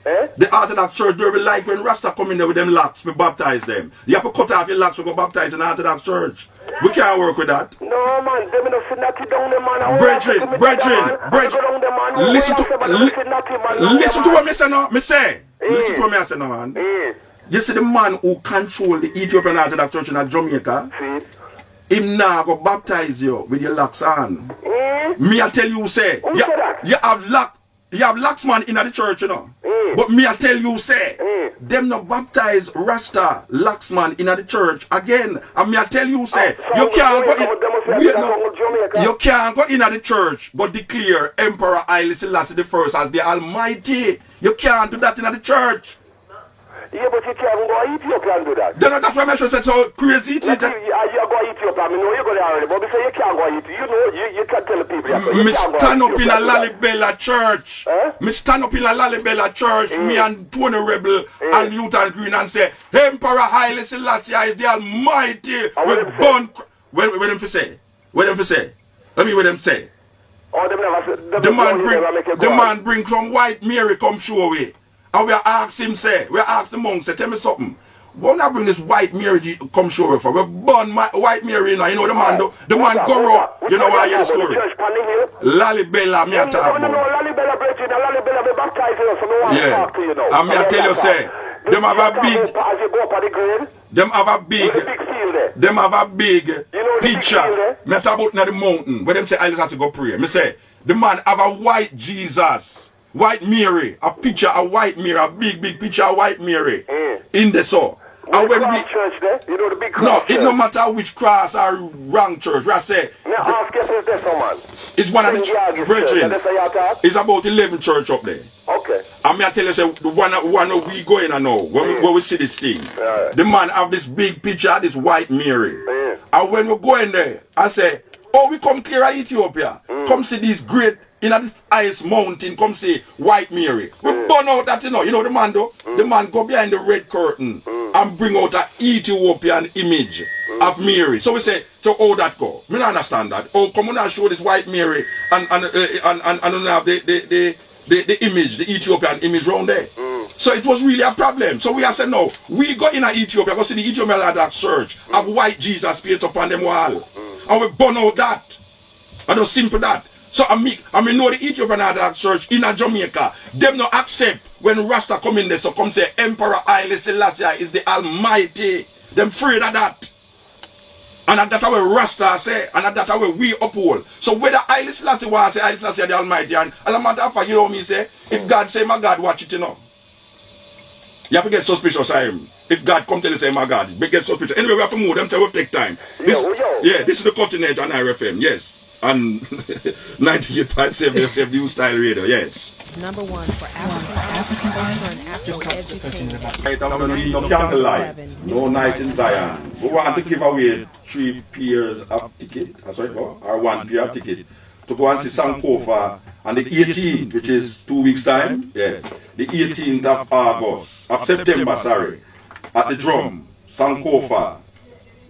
The Orthodox Church, they will like when Rasta come in there with them locks to baptize them. You have to cut off your locks to go baptize in the Orthodox Church. We can't work with that. No man, them not sitting that down the man. Brethren, listen to what me say now. Listen to what me say now, man. You see the man who control the Ethiopian Orthodox Church in Jamaica, him now go baptize you with your locks on. Me I tell you say, you have locks man in the church, you know. But me I tell you say, them not baptize Rasta Laxman in the church again. And me I tell you say, you can't go in the church but declare Emperor Haile Selassie I as the Almighty. You can't do that in the church. Yeah, but you can't go to Ethiopia and do that. Then that's why I said so crazy. You go to Ethiopia, I know you go there already, but before you can't go to Ethiopia, you know, you can't tell the people that. Me stand up in a Lalibela church. Me stand up in a Lalibela church, me and Tony Rebel and Newton Green and say, Emperor Haile Selassie is the Almighty. With born. What them for say? What them for say? Let me what them say. Oh, the man bring some white Mary come show away. And we ask him say, we ask the monk say, tell me something. Why not bring this white Mary come show away for? We burn my white Mary now. You know the man do. The man go up. You know why I hear the story? Lalibela, me a talk about. Lalibela, baptize you, so no one talk to you now. And me a tell you say, them have a big, them have a big picture. Me talk about na the mountain where them say I just have to go pray. Me say the man have a white Jesus, white Mary, a picture of white Mary, a big picture of white Mary in the soul. And when we church there, you know the big no, church. it no matter which cross or wrong church. I say it's one of the brethren. It's about 11 church up there. Okay. And me I tell you, say the one we going to know when we see this thing. The man have this big picture, this white Mary. And when we go in there, I say, oh, we come clear of Ethiopia. Come see this great in this highest mountain. Come see white Mary. We burn out that, you know the man do. The man go behind the red curtain and bring out an Ethiopian image of Mary. So we say, so how that go? Me don't understand that. Oh, come on and show this white Mary and have the image, the Ethiopian image around there. So it was really a problem. So we have said, no, we go in Ethiopia, go see the Ethiopian Orthodox Church, have white Jesus paint upon them wall. And we burn out that. And just simple that. So I mean know the Ethiopian Orthodox Church in Jamaica, them not accept when Rasta come in there, so come say Emperor Haile Selassie is the Almighty. Them afraid of that. And that's how Rasta say, and that's how we uphold. So whether Haile Selassie was say Haile Selassie the Almighty, and as a matter of fact, you know what me say, if God say my God, watch it, you know. You have to get suspicious of him. If God come tell you say my God, we get suspicious. Anyway, we have to move them, so we'll take time. This, yeah, this is the continent on IRFM, yes. And 98.7 FM New Style Radio, yes. It's number one for African culture and African edutainment. Right, I'm going to need no candlelight, no night in Zion. We want to give away 3 pairs of ticket, or 1 pair of ticket, to go and see Sankofa on the 18th, which is 2 weeks' time. Yes, the 18th of September, sorry, at the Drum, Sankofa.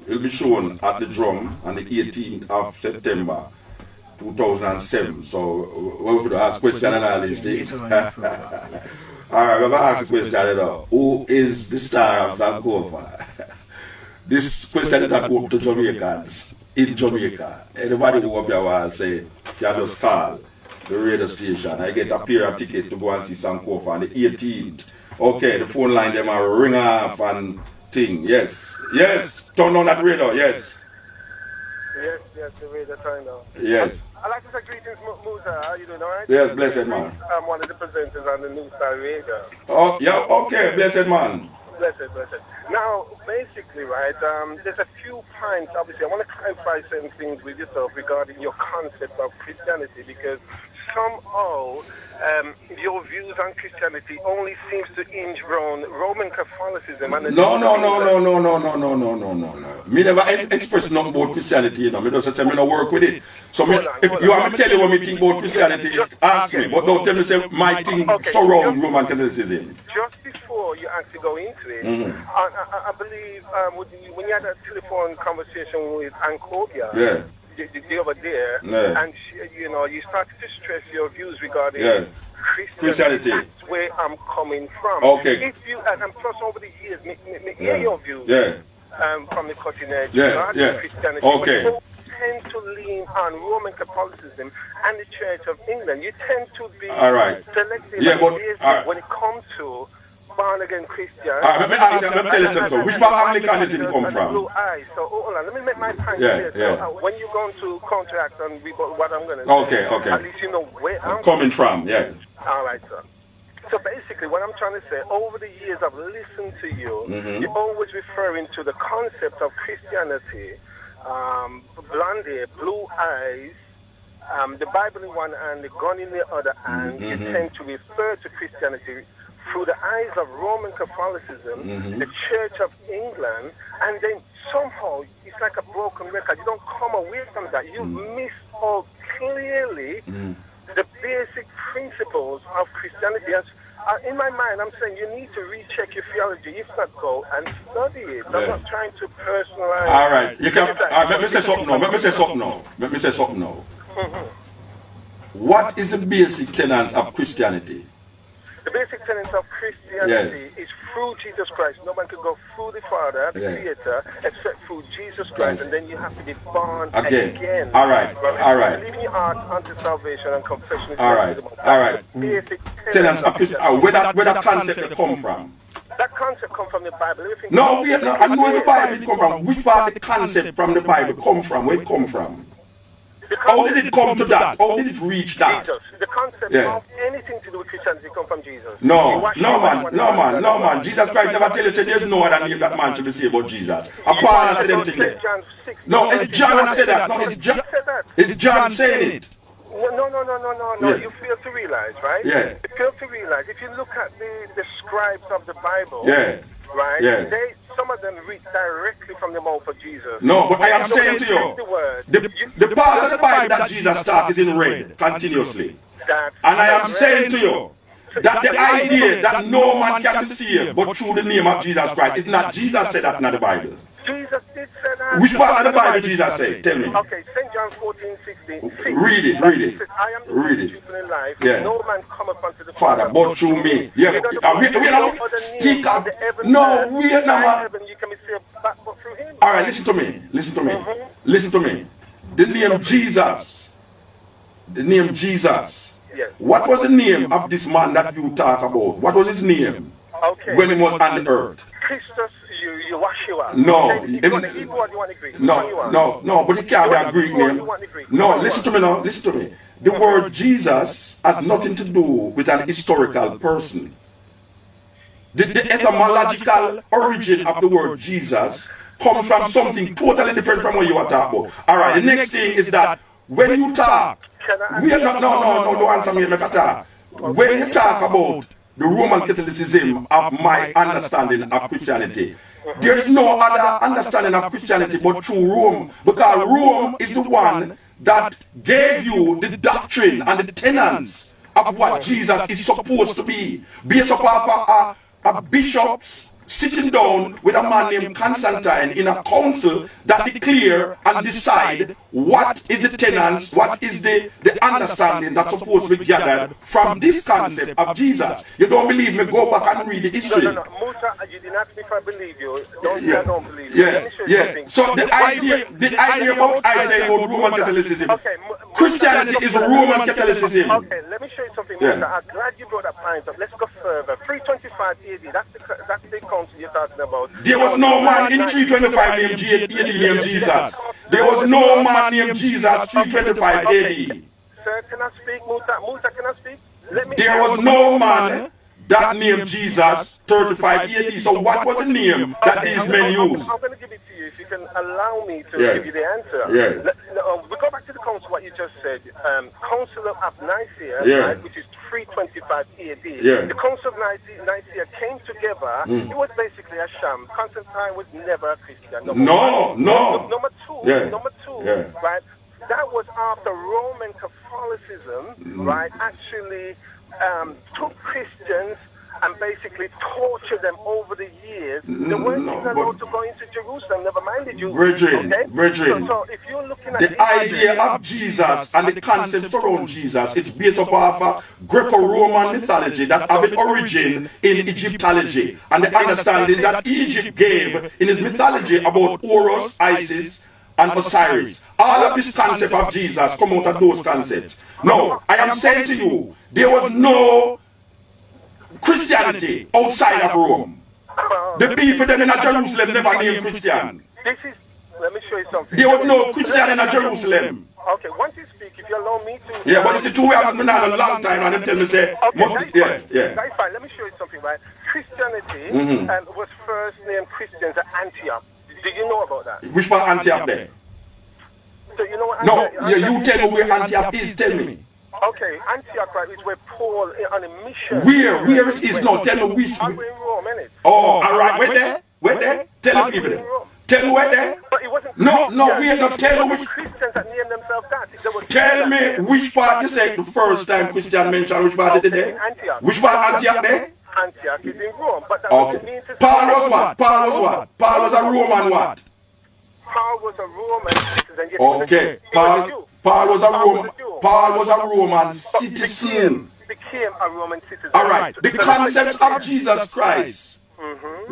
It will be shown at the Drum on the 18th of September 2007. So we're going to ask question and all these things. Alright, we're going to ask a question now. Who is the star of Sankofa? This question is not open to Jamaicans in Jamaica. Anybody who up here will say, you just call the radio station. I get a pair of tickets to go and see Sankofa on the 18th. Okay, the phone line them are ring off and thing. Yes, turn on that radio. Yes, the radio turned on. Yes. I'd like to say greetings, Musa. How you doing, all right? Yes, blessed man. I'm one of the presenters on the New Style Radio. Oh, yeah, okay, blessed man. Blessed. Now, basically, right, there's a few points, obviously, I want to clarify certain things with yourself regarding your concept of Christianity, because somehow your views on Christianity only seems to hinge around Roman Catholicism. And No. Me never express nothing about Christianity, you know. Me just say me no work with it. So if you want to tell you what me think about Christianity, ask me. But don't tell me say my thing surround Roman Catholicism. Just before you actually go into it, I believe when you had that telephone conversation with Ancobia, the other day, and you started to stress your views regarding Christianity. That's where I'm coming from. Okay. If you and plus over the years, hear your views from the cutting edge regarding Christianity. Okay. You tend to lean on Roman Catholicism and the Church of England. You tend to be selective when it comes to born again Christian. Let me ask you, let me tell you something. Which part Anglicanism come from? Blue eyes. So hold on, let me make my point clear. So, when you're going to counteract on what I'm going to say, at least you know where I'm coming from. Yeah. All right, sir. So basically, what I'm trying to say, over the years I've listened to you, you're always referring to the concept of Christianity, blonde hair, blue eyes, the Bible in one hand, the gun in the other hand. You tend to refer to Christianity through the eyes of Roman Catholicism, the Church of England, and then somehow it's like a broken record. You don't come away from that. You miss out clearly the basic principles of Christianity. In my mind, I'm saying you need to recheck your theology. If not, go and study it. I'm not trying to personalize. All right. You can. Let me say something now. What is the basic tenet of Christianity? The basic tenet of Christianity is through Jesus Christ. No one can go through the Father, the Creator, except through Jesus Christ. And then you have to be born again. All right. Leaving your heart unto salvation and confession. All right. Basic tenets of Christianity. Where that concept come from? That concept come from the Bible. No, I know where the Bible come from. Which part the concept from the Bible come from? Where it come from? How did it come to that? How did it reach that? Jesus. The concept of anything to do with Christianity come from Jesus. No, man. Jesus Christ never tell you there's no other name that man should be saved but Jesus. And Paul said them things there. No, it's John said that. No, it's John saying it. No. You fail to realize, right? Yeah. You fail to realize. If you look at the scribes of the Bible, right? Yeah. Some of them read directly from the mouth of Jesus. No, but I am saying to you, the parts of the Bible that Jesus taught is in red continuously. And I am saying to you that the idea that no man can be saved but through the name of Jesus Christ is not. Jesus said that in the Bible. Jesus did say that. Which part of the Bible Jesus said? Tell me. Okay, St. John 14:16. Read it. Says, I am the way, the truth, and the life. No man cometh unto the Father but through me. Yeah. We stick up. No, we are not. You can be saved back but through him. All right, listen to me. The name Jesus. Yes. What was the name of this man that you talk about? What was his name when he was on the earth? Christus, Yeshua. No. Greek? No, but it can't be a Greek name. No, listen to me. The word Jesus has nothing to do with an historical person. The etymological origin of the word Jesus comes from something totally different from what you are talking about. All right, the next thing is that when you talk, don't answer me, make a talk. When you talk about the Roman Catholicism of my understanding of Christianity, there is no other understanding of Christianity but through Rome, because Rome is the one that gave you the doctrine and the tenets of what Jesus is supposed to be, based upon a bishop's sitting down with a man named Constantine in a council that declare and decide what is the tenets, what is the understanding that's supposed to be gathered from this concept of Jesus. You don't believe me? Go back and read the history. No. Musa, you didn't ask me if I believe you. Don't say I don't believe you. Let me show you something. So the idea about I say about Roman Catholicism, Christianity is Roman Catholicism. Okay, let me show you something, Musa. I'm glad you brought that point up. Let's go further. 325 AD, that's the council you're talking about. There was no man in 325 named Jesus. There was no man named Jesus 325 AD. Sir, can I speak? Musa, can I speak? There was no man that named Jesus 35 AD. So what was the name that these men used? I'm going to give it to you if you can allow me to give you the answer. We go back to the council, what you just said. Council of Nicaea, right, which is 325 AD. The Council of Nicaea came together. It was basically a sham. Constantine was never a Christian. Number two, right? That was after Roman Catholicism, right, actually took Christians and basically tortured them over the years. They weren't even allowed to go into Jerusalem, never mind the Jews. Brethren, so if you're looking at the idea of Jesus and the concept around Jesus, it's based upon a Greco-Roman mythology that have its origin in Egyptology, and the understanding that Egypt gave in its mythology about Horus, Isis, and Osiris. All of this concept of Jesus come out of those concepts. No, I am saying to you, there was no Christianity outside of Rome. The people then in Jerusalem never named Christian. Let me show you something. There was no Christian in Jerusalem. Okay, once you speak, if you allow me to... Yeah, but it's two way I've been on a long time and they tell me say... That's fine. Let me show you something, right? Christianity was first named Christians at Antioch. Do you know about that? Which part Antioch there? So you know what Antioch you tell me where Antioch is, tell me. Okay, Antioch, right, is where Paul on a mission. Where it is now? Tell me which. I'll go in Rome, innit? Oh, all right. Where there? Where there? Tell the people there. Tell me where there? But it wasn't No, Christians. we are not. Tell me which. Christians that named themselves that. There was Tell me which part you said the first time Christian mentioned which part did there? Antioch. Which part Antioch there? Antioch is in Rome, but that Okay. doesn't mean to say Paul was what? Paul was what? Paul was a Roman what? Paul was a Roman citizen. Yes, he was a Okay. Jew. He was a Jew. Paul was a Paul was Roman. a Jew. Paul was a Roman citizen. Became a Roman citizen. All right. The concept of Jesus Christ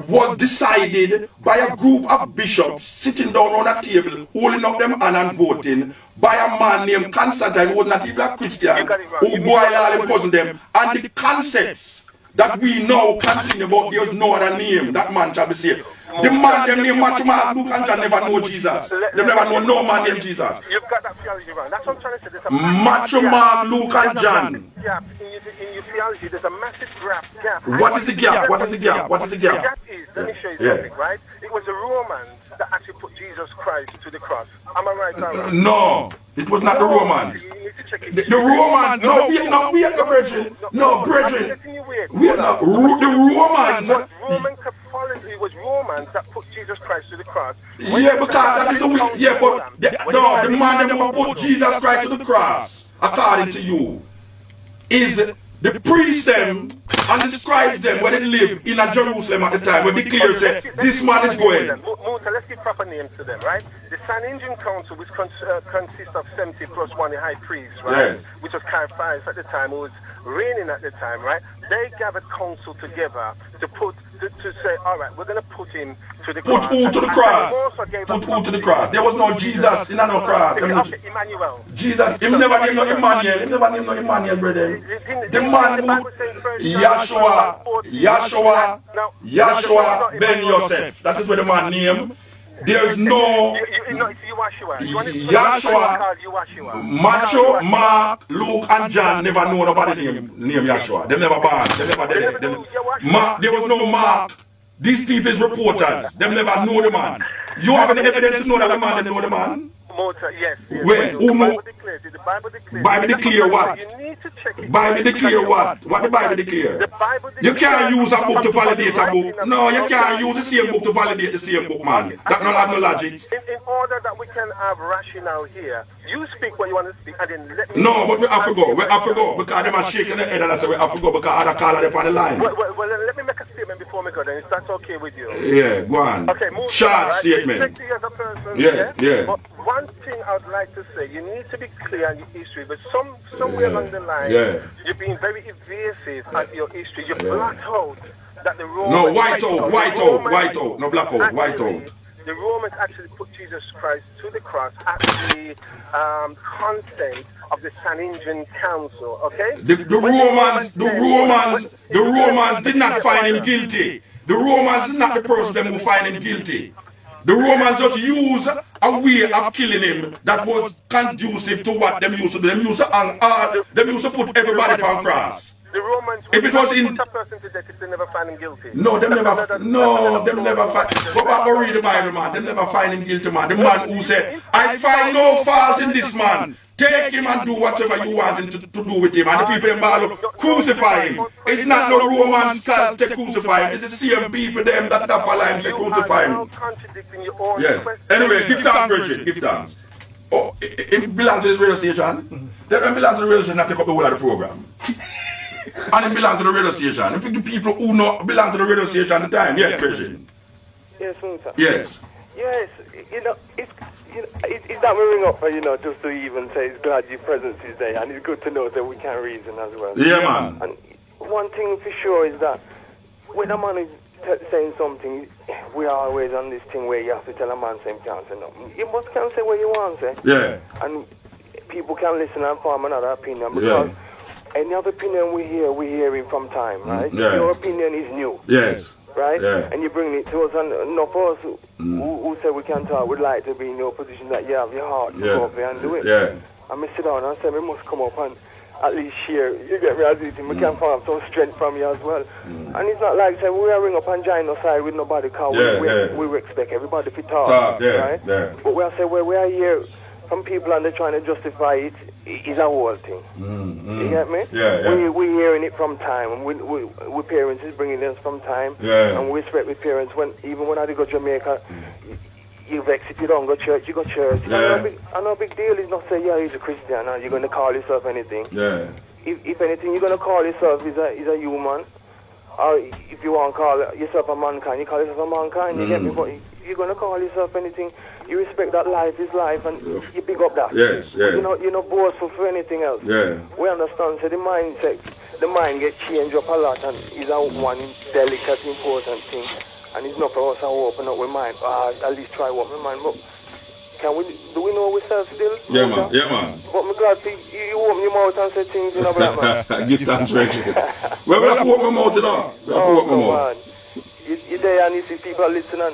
was decided by a group of bishops sitting down on a table, holding up them hand and voting, by a man named Constantine, who was not even a Christian, who boiled all them cousin them, and the concepts that we now continue about, there is no other name that man shall be saved. The man them named Matthew, Mark, Luke, and John never know Jesus. They never know no man named Jesus. You've got that theology wrong. That's what I'm trying to say. There's a Matthew, Mark, Luke, and John. gap in your theology. There's a massive gap. What is the gap? What is the gap? What is the The gap? gap is, let me show you something, right? It was the Romans that actually put Jesus Christ to the cross. Am I right or wrong? No, it was not the Romans. You need to check it. The Romans, we are the brethren. No, brethren. We are not. The Romans. Roman Catholicism, it was Romans that put Jesus Christ to the cross. Yeah, because that is a weak. Yeah, but the man that will put Jesus Christ to the cross, according to you, is the priests them and the scribes them when they live in a Jerusalem at the time when they clear say this man is going. Musa, let's give proper names to them, right? The Sanhedrin Council, which consists of 70 plus one, the high priest, right? Yes. Which was Caiaphas at the time, who was reigning at the time, right? They gathered council together to say, all right, we're going to put him to the cross. Put who to the cross? Put who to the cross? There was no Jesus in no cross. Okay, Emanuel. Jesus, him never named no Emmanuel. Him never named no Emmanuel, brother. The man who Yahshua Ben Yosef. That is what the man named. There is no Yahshua. Macho, Mark, Luke, and John never know nobody named Yahshua. They never born. They never did it. There was no Mark. These people is reporters. They never know the man. You have any evidence to know that the man they know the man? Yes. Wait, who know? The Bible declares. Bible declare what? You need to check it. Bible declare what? What the Bible declare? The Bible You can't use a book to validate a book. No, you can't use the same book to validate the same book, man. That don't have no logic. In order that we can have rationale here, you speak what you want to speak, and then let me... No, but we have to go. We have to go. Because they are shaking their head and I say we have to go because other caller them on the line. Well, let me make a statement before we go then, if that's okay with you. Yeah, go on. Okay, move short on, right? statement. Respect you as a person, Yeah. But one thing I'd like to say, you need to be clear on your history, but somewhere along the line, you've been very evasive at your history. You've blacked out that the Romans... No, white out. No, black out, white out. The Romans actually put Jesus Christ to the cross at the consent of the Sanhedrin Council, okay? The Romans did not find him guilty. The Romans is not the person them who find him guilty. The Romans just use a way of killing him that was conducive to what them used to do. Them used to put everybody on cross. The Romans, if it was in put a person to death if they never find him guilty. No, them never find. Go back and read the Bible, man. Them never find him guilty, man. The man who said, I find no fault in this man. Take him and do whatever you want him to do with him. And the people in Bible crucify him. It's not no Romans called to crucify him. It's the same people them that follow him to crucify him. Yes. Anyway, give thanks, Bridget. Give thanks. Oh, it belongs to this radio station. They don't belong to the radio station that take up the whole of the program. And it belongs to the radio station. If the people who not belong to the radio station at the time, yes, Bridget. Yes, sir. Yes. Yes, it's that we ring up for, just to even say it's glad your presence is there, and it's good to know that we can reason as well. Yeah, man. And one thing for sure is that when a man is saying something, we are always on this thing where you have to tell a man saying can't say nothing. You must can say what you want, say. Yeah. And people can listen and form another opinion because any other opinion we hear it from time, right? Yeah. Your opinion is new. Yes. Right? Yeah. And you bring it to us, and enough of us who say we can talk would like to be in your position that you have your heart to go up there and do it. Yeah. And we sit down and say we must come up and at least share, you get me, as it is, we can find some strength from you as well. And it's not like say we are ring up and join our side with nobody because we expect everybody to talk, right? Yeah. But we are say, well, we are here from people and they're trying to justify it is a whole thing. You get me? Yeah. We're hearing it from time, and we parents is bringing us from time, and we respect with parents. Even when I go to Jamaica, you vex if you don't go church, you go church. I know big deal is not say, yeah, he's a Christian, and you're going to call yourself anything. Yeah. If anything, you're going to call yourself is a human, or if you want to call yourself a mankind, you call yourself a mankind. You get me? But if you're going to call yourself anything, you respect that life is life, and you pick up that. Yes. You're not boastful for anything else. Yeah. We understand. So the mind gets changed up a lot, and is a one delicate, important thing. And it's not for us to open up with mind. At least try open my mind. But do we know ourselves still? Yeah, man. But I'm glad you open your mouth and say things, you know, black man. Give thanks, Reggie. Well, we have to open my mouth, you know. Come on. You're there and you see people listening.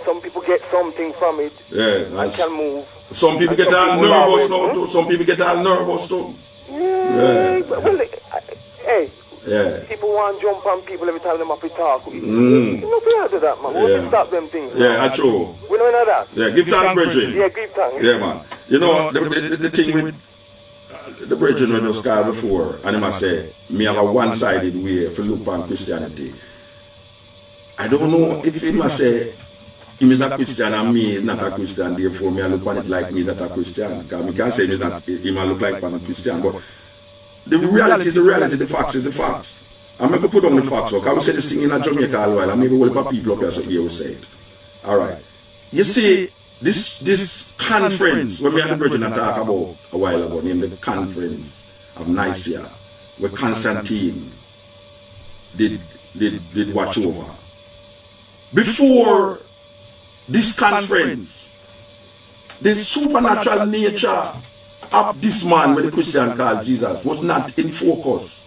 Some people get something from it and can move. Some people get all nervous now too. Some people get all nervous too. Well, hey, people want to jump on people every time they have to talk. You know, we have to do that, man. We want to stop them things. That's true. We don't know that. Yeah, give thanks, Bridget. Yeah, give thanks. Yeah, man. You know, the thing with the Bridget when you scar before, and he must say, me have a one-sided way for look on Christianity. I don't know if he must say, he is a Christian and me is not a Christian, therefore me I look on it like me is not a Christian. Because we can't say he might look like a Christian, but the reality is the reality, the facts is the facts. I'm going to put on the facts, because I will say this thing in Jamaica a while, and maybe we'll have people up here so here will say it. Alright. You see, this conference, when we had the Virgin talk about a while ago, named the Conference of Nicaea, where Constantine did watch over. Before this conference, the supernatural nature of this man, when the Christian called Jesus, was not in focus.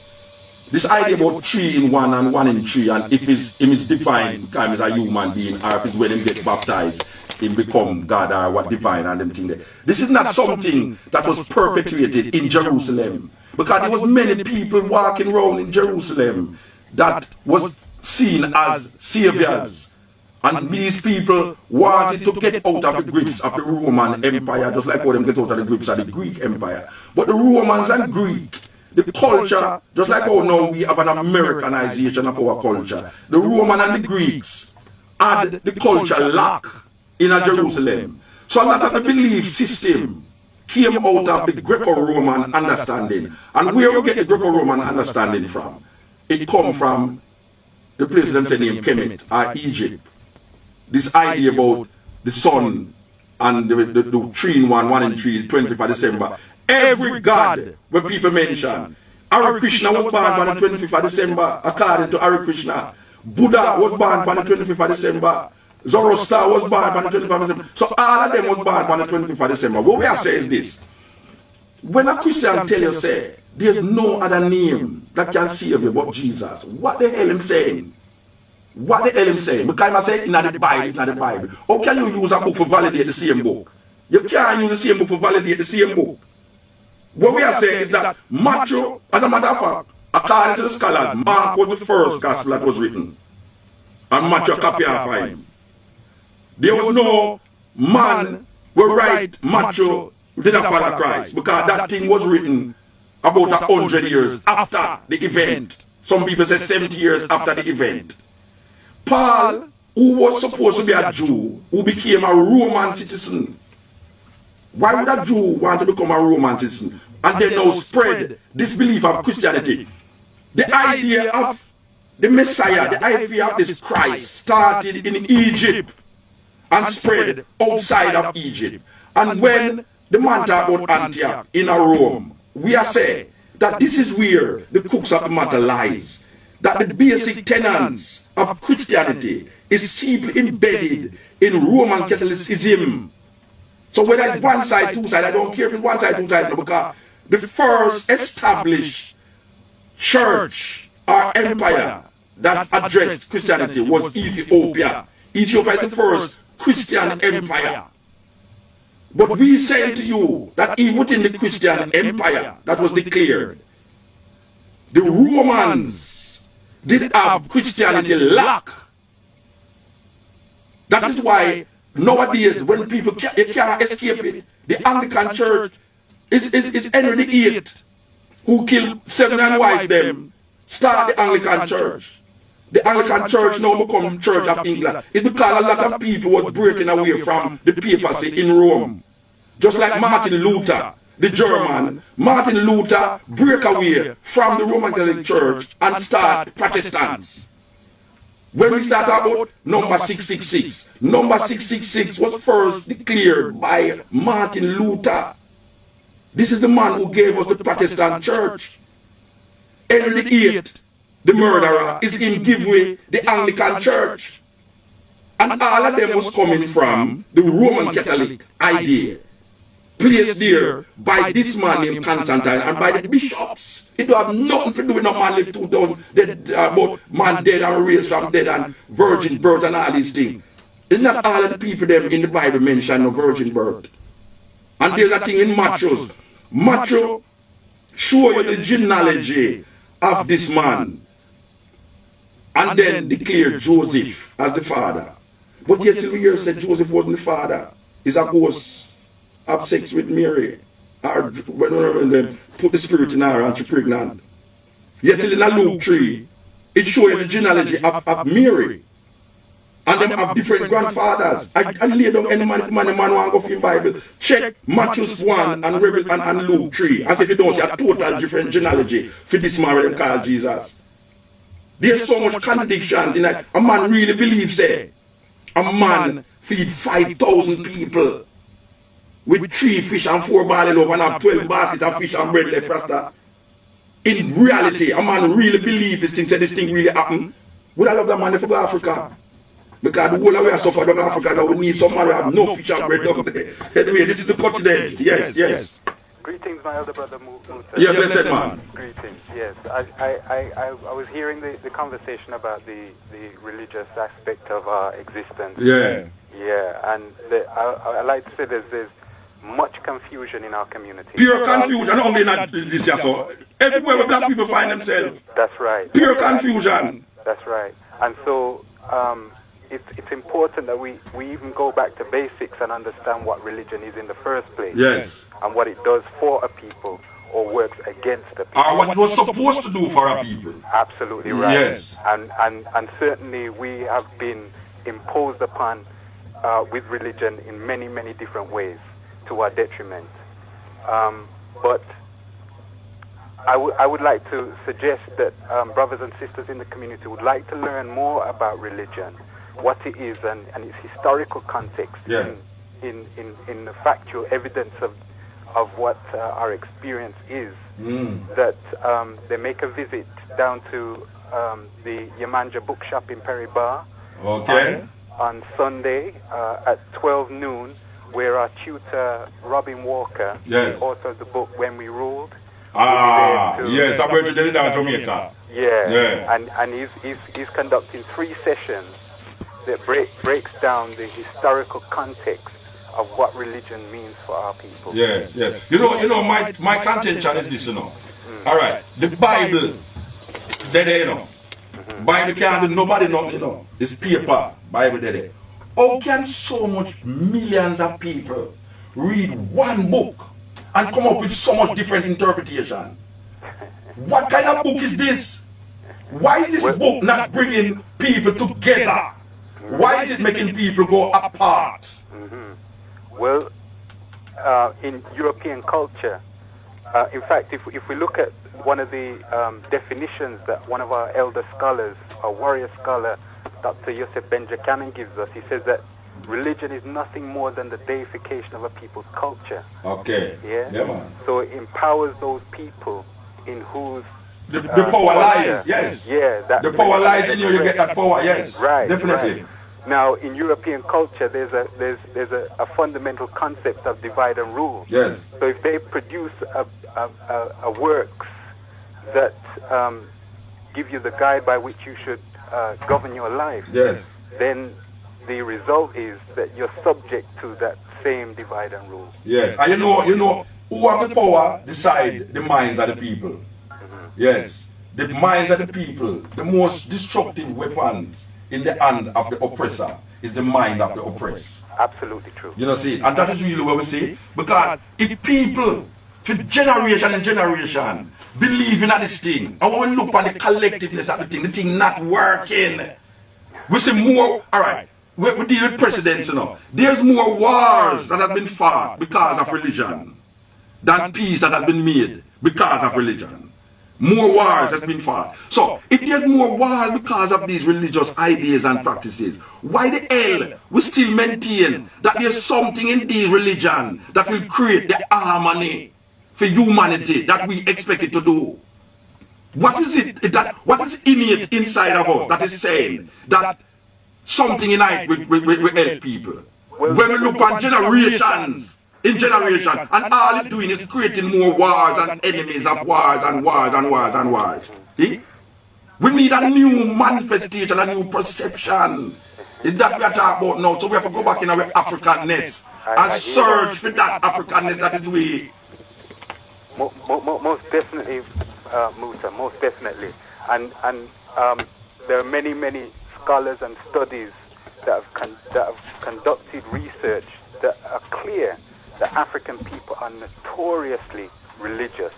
This idea about 3 in 1 and 1 in 3, and if him is divine, because he's a human being, or if it's when he get baptized, he become God or what divine and them thing there. This is not something that was perpetuated in Jerusalem, because there was many people walking around in Jerusalem that was seen as saviors. And these people wanted to get out of the grips of the Roman Empire, just like how them get out of the grips of the Greek Empire. But the Romans and Greek, the culture, just like how now we have an Americanization of our culture, the Roman and the Greeks had the culture lock in Jerusalem. So a lot of the belief system came out of the Greco-Roman understanding. And where we get the Greco-Roman understanding from? It come from the place them say named Kemet, or Egypt. This idea about the sun and the 3 in 1, 1 in 3, 25 December. Every god where people mention, Hare Krishna was born on the 25th of December, according to Hare Krishna. Buddha was born on the 25th of December. Zoroaster was born on the 25th of December. So all of them was born on the 25th of December. What we are saying is this. When a Christian tell you, say, there's no other name that can save you but Jesus, what the hell am saying? What the hell am saying? Because I say in the Bible. How can you use a book for validate the same book? You can't use the same book for validate the same book. What we are saying is that Matthew, as a matter of fact, according to the scholars, Mark was the first gospel that was written. And Matthew copy of him. There was no man who write Matthew did not follow Christ, because that thing was written about 100 years after the event. Some people say 70 years after the event. Paul, who was supposed to be a Jew, who became a Roman citizen. Why would a Jew want to become a Roman citizen? And then now spread this belief of Christianity. The idea of the Messiah, the idea of this Christ started in Egypt and spread outside of Egypt. And when the man talk about Antioch in Rome, we are saying that this is where the crux of the matter lies. That the basic tenets of Christianity is deeply embedded in Roman Catholicism. So whether it's one side, two side, I don't care if it's one side, two side, because the first established church or empire that addressed Christianity was Ethiopia. Ethiopia is the first Christian empire. But we say to you that even within the Christian empire that was declared, the Romans did have Christianity lock. That is why nowadays when people you can't escape it. The Anglican Church is Henry VIII, who killed 7 and wife them, start the Anglican Church. The Anglican Church now become Church of England. It's because a lot of people was breaking away from the papacy in Rome. Just like Martin Luther, the German. Martin Luther break away from the Roman Catholic Church and start Protestants. When we start about number 666, number 666 was first declared by Martin Luther. This is the man who gave us the Protestant Church. Henry VIII, the murderer, is him give away the Anglican Church. And all of them was coming from the Roman Catholic idea, placed there by this man named Constantine and by the bishops. It don't have nothing to do with no man live 2000 dead, about man dead and raised from dead and virgin birth and all these things. It's not all of the people them in the Bible mention no virgin birth. And there's a thing in Matthew. Matthew show you the genealogy of this man and then declare Joseph as the father. But yet till we hear said Joseph wasn't the father. He's a ghost, have sex with Mary, or when they put the spirit in her and she's pregnant. Yet till in a Luke 3, it shows you the genealogy of Mary. And them have different grandfathers. I lay down any man, if man want to go for the Bible, check Matthew 1 and Luke 3. As if you don't see a total different genealogy for this man when they call Jesus. There's so much contradictions in that. A man really believes a man feed 5,000 people with 3 fish and 4 barley loaf and have 12 baskets of fish and bread left after. In reality, a man really believes this thing, say this thing really happened. Would I love that man if I go to Africa? Because the whole of we are suffering in Africa now, we need some man who have no fish and bread down there. Anyway, this is the continent. Yes, yes. Greetings, my elder brother Musa. Yeah, blessed man. Greetings, yes. I was hearing the conversation about the religious aspect of our existence. Yeah. Yeah, and I like to say there's much confusion in our community. Pure confusion, only in this year. So everywhere where black people find themselves. That's right. Pure confusion. That's right. And so it's important that we even go back to basics and understand what religion is in the first place. Yes. And what it does for a people or works against the people. Or what it was supposed to do for a people. Absolutely right. Yes. And certainly we have been imposed upon with religion in many, many different ways to our detriment. But I would like to suggest that brothers and sisters in the community would like to learn more about religion, what it is and its historical context in the factual evidence of what our experience is. That they make a visit down to the Yemanja bookshop in Perry Bar on Sunday at 12 noon, where our tutor Robin Walker, the author of the book When We Ruled, yes, I'm going to do it down Jamaica. And he's conducting 3 sessions that breaks down the historical context of what religion means for our people. Yeah. You know, my contention is this, you know. All right, the Bible, there, you know. Bible can't do nobody nothing, you know. It's paper, Bible there. How can so much millions of people read one book and come up with so much different interpretation? What kind of book is this? Why is this book not bringing people together? Why is it making people go apart? Well, in European culture, in fact, if we look at one of the definitions that one of our elder scholars, a warrior scholar, Dr. Yosef Ben-Jakanan gives us, he says that religion is nothing more than the deification of a people's culture. Okay. Yeah man. So it empowers those people in whose the power lies. Yes. Yeah. The power lies in you. You get that power. Yes. Right. Definitely. Right. Now, in European culture, there's a fundamental concept of divide and rule. Yes. So if they produce a works that give you the guide by which you should govern your life, then the result is that you're subject to that same divide and rule. Yes. And you know who have the power decide the minds of the people. Yes. The minds of the people, the most destructive weapons in the hand of the oppressor is the mind of the oppressed. Absolutely true. You know, see, and that is really what we see. Because if people, for generation and generation, believe in this thing, and when we look at the collectiveness of the thing not working, we see more, alright, we deal with presidents, you know. There's more wars that have been fought because of religion than peace that has been made because of religion. More wars has been fought. So, if there's more wars because of these religious ideas and practices, why the hell we still maintain that there's something in these religion that will create the harmony for humanity that we expect it to do? What is it that, what is innate inside of us that is saying that something in it will help people? When we look at generations, in generation, and all it's doing is creating more wars and enemies of wars and wars and wars and wars. See? We need a new manifestation, a new perception. Is that we are talking about now? So we have to go back in our Africanness and search for that Africanness that is we. Most definitely, Musa, most definitely. And there are many scholars and studies that have conducted research that are clear that African people are notoriously religious,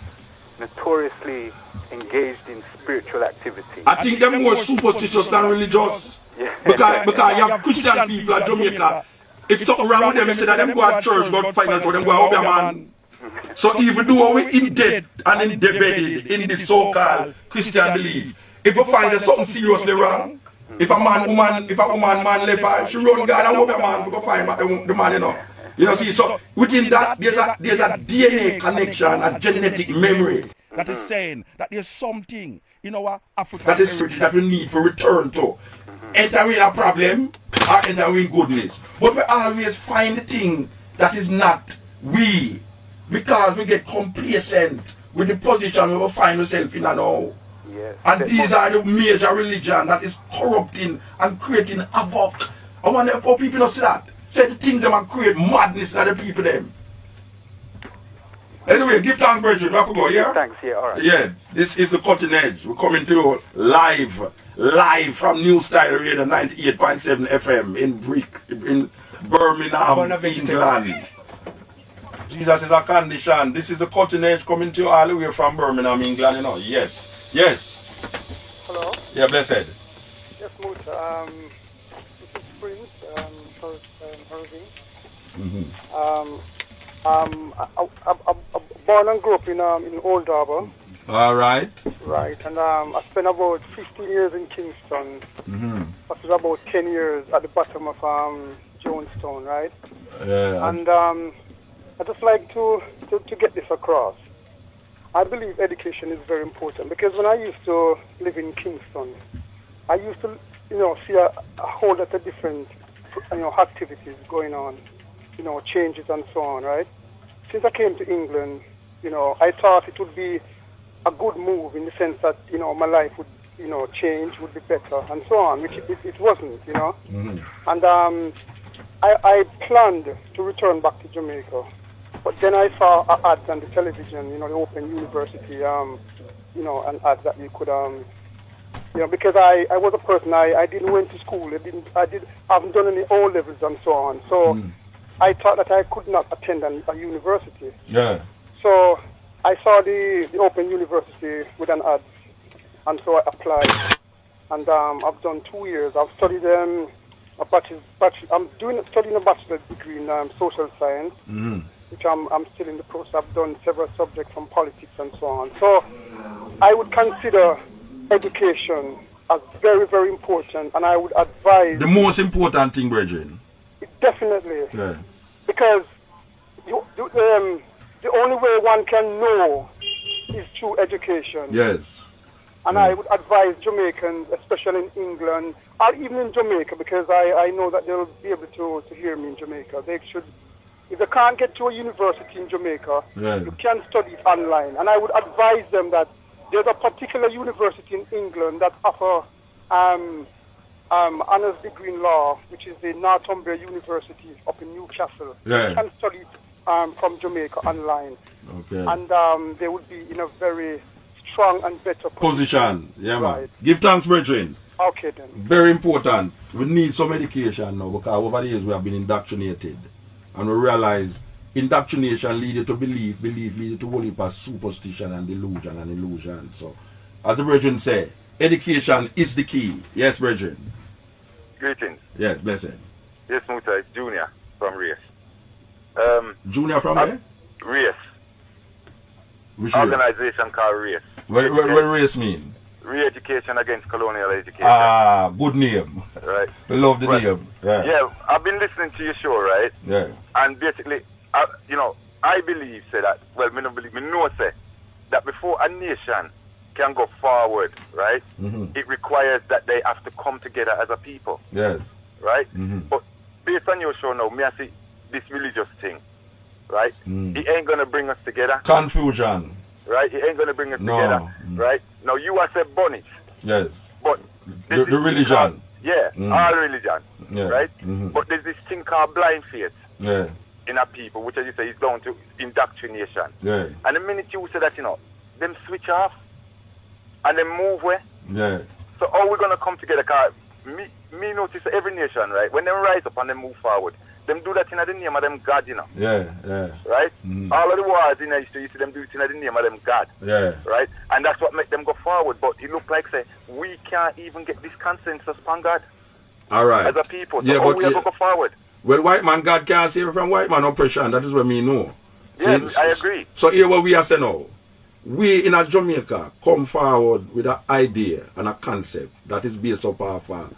notoriously engaged in spiritual activity. I think they're more superstitious than religious. Yeah. Because you have Christian people at Jamaica. If something wrong with them, they say that them go to church, God find out for them go out there, man. So even though we're in debt and embedded in the so-called Christian belief, if you find there's something seriously wrong, if a woman man left her, she run God and hope a man go find back the man, you know. You know, see, so within that, there's a DNA connection, a genetic memory that is saying that there's something in our African that is that we need for return to. Enter with a problem or enter with goodness. But we always find the thing that is not we, because we get complacent with the position we will find ourselves in now. Yes. And these are the major religion that is corrupting and creating havoc. I wonder if people don't see that. Say the things them and create madness in the people them. Anyway, give thanks, brethren. We have to go, yeah? Thanks, yeah, alright. Yeah, this is the Cutting Edge. We're coming to you live from New Style Radio 98.7 FM in Birmingham, England. Jesus is a condition. This is the Cutting Edge coming to you all the way from Birmingham, England, you know. Yes. Yes. Hello? Yeah, blessed. Yes, Musa. This is Prince, Irving. I'm born and grew up in Old Harbour. All right. Right, and I spent about 15 years in Kingston. After about 10 years at the bottom of Jonestown, right? Yeah. And I just like to get this across. I believe education is very important, because when I used to live in Kingston, I used to, see a whole lot of different, activities going on, changes and so on, right? Since I came to England, I thought it would be a good move in the sense that, my life would, change, would be better and so on, which it wasn't, And I planned to return back to Jamaica. But then I saw ads on the television, the Open University, an ad that you could, because I was a person, I didn't went to school, I haven't done any O levels and so on. So I thought that I could not attend a university. Yeah. So I saw the Open University with an ad, and so I applied. And I've done 2 years. I've studied studying a bachelor's degree in social science. Which I'm still in the process. I've done several subjects from politics and so on. So I would consider education as very, very important, and I would advise... The most important thing, brethren. Definitely. Yeah. Because the only way one can know is through education. Yes. And I would advise Jamaicans, especially in England, or even in Jamaica, because I know that they'll be able to hear me in Jamaica. They should... If they can't get to a university in Jamaica, you can study it online. And I would advise them that there's a particular university in England that offers honors degree in law, which is the Northumbria University up in Newcastle. Yeah. You can study it from Jamaica online. Okay. And they would be in a very strong and better position. Yeah, man. Give thanks, brethren. Okay then. Very important. We need some education now because over the years we have been indoctrinated. And we realize indoctrination leads you to belief leads you to only past superstition and illusion. So, as the brethren say, education is the key. Yes, brethren. Greetings. Yes, blessed. Yes, Muta, it's Junior from Race. Junior from where? Race. Which organization called Race. What Race mean? Re-education against colonial education. Ah, good name. Right. We love the name. Yeah, I've been listening to your show, right? Yeah. And basically, I believe, say that, well, me know, say, that before a nation can go forward, right, it requires that they have to come together as a people. Yes. Right? But based on your show now, me I see this religious thing, right? It ain't going to bring us together. Confusion. Right? It ain't going to bring us together. Right? Now, you are said bonnet. Yes. But the religion. All religion. Yeah. Right? But there's this thing called blind faith. Yeah. In our people, which as you say is down to indoctrination. Yeah. And the minute you say that, them switch off and then move where? Yeah. So how we gonna come together? Cause me notice every nation, right? When they rise up and they move forward, them do that in the name of them God, Yeah. Right? All of the wars in history, you see them do it in the name of them God. Yeah. Right? And that's what make them go forward. But it look like say we can't even get this consensus upon God. All right. As a people. So yeah, how but we are gonna go forward? Well, white man God can't save from white man oppression. That is what me know. Yeah, I agree. So here what we are saying now. We in a Jamaica come forward with an idea and a concept that is based upon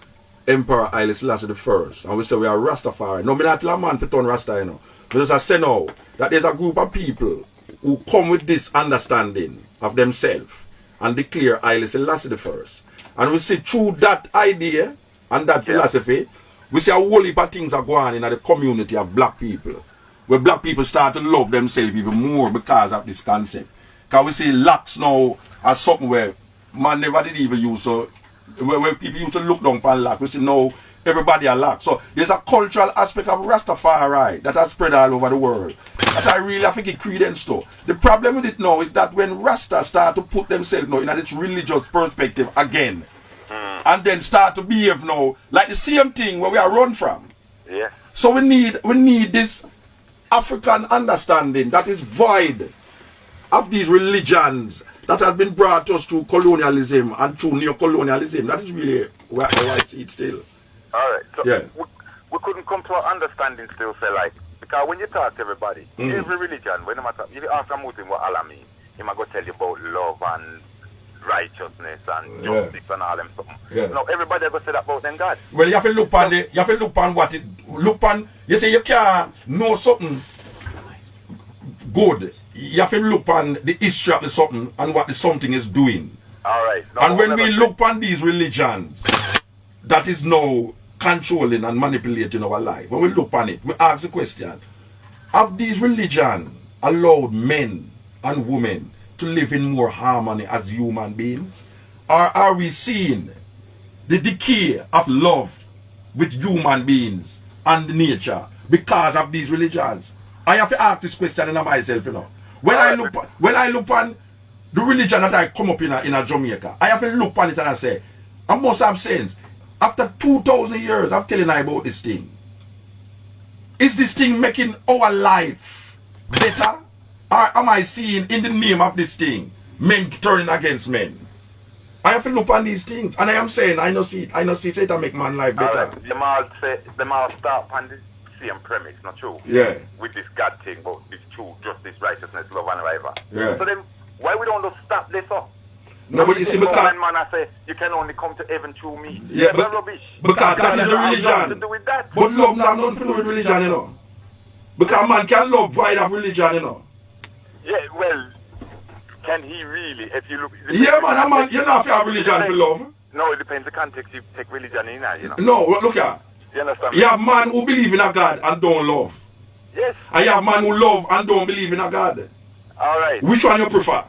Emperor Haile Selassie I. And we say we are Rastafari. No, me not tell a man to turn Rasta, But as I say now, that there's a group of people who come with this understanding of themselves and declare Haile Selassie I. And we see through that idea and that philosophy, we see a whole heap of things are going on in the community of black people. Where black people start to love themselves even more because of this concept. Because we see locks now as something where man never did even use to, where people used to look down upon lock. We see now everybody are locked. So there's a cultural aspect of Rastafari that has spread all over the world. That I really have to give credence to. The problem with it now is that when Rasta start to put themselves now in this religious perspective again, and then start to behave now like the same thing where we are run from. Yeah. So we need this African understanding that is void of these religions that has been brought to us through colonialism and through neo-colonialism. That is really where I see it still. All right. So yeah. we couldn't come to an understanding still, say like, because when you talk to everybody, every religion, when if you ask a Muslim what Allah means, he might go tell you about love and righteousness and justice and all them something. Yeah. No, everybody go say that about them God. Well, you have to look on what it look on. You say you can't know something good. You have to look on the history of the something and what the something is doing. All right. No, and when we look on these religions that is now controlling and manipulating our life, when we look on it, we ask the question: have these religions allowed men and women to live in more harmony as human beings? Or are we seeing the decay of love with human beings and nature because of these religions? I have to ask this question in myself, When I look on the religion that I come up in a Jamaica, I have to look on it and I say, I must have sense. After 2,000 years of telling I about this thing, is this thing making our life better? Or am I seeing in the name of this thing men turning against men? I have to look on these things, and I am saying I know see it and make man life better. Right. Them all start on the same premise, not true? Yeah. With this God thing, but this truth, justice, righteousness, love and rival. Yeah. So then why we don't just stop this up? No, but you see, because man I say you can only come to heaven through me. Yeah, but rubbish. Because that is a religion. To do with that. But love not nothing to do with religion, Because man can love void of religion, Yeah, well, can he really? If you look, yeah, man, you not have religion for love. No, it depends the context you take religion in, No, look here. You understand? You have man who believe in a God and don't love. Yes. And you have man who love and don't believe in a God. All right. Which one you prefer?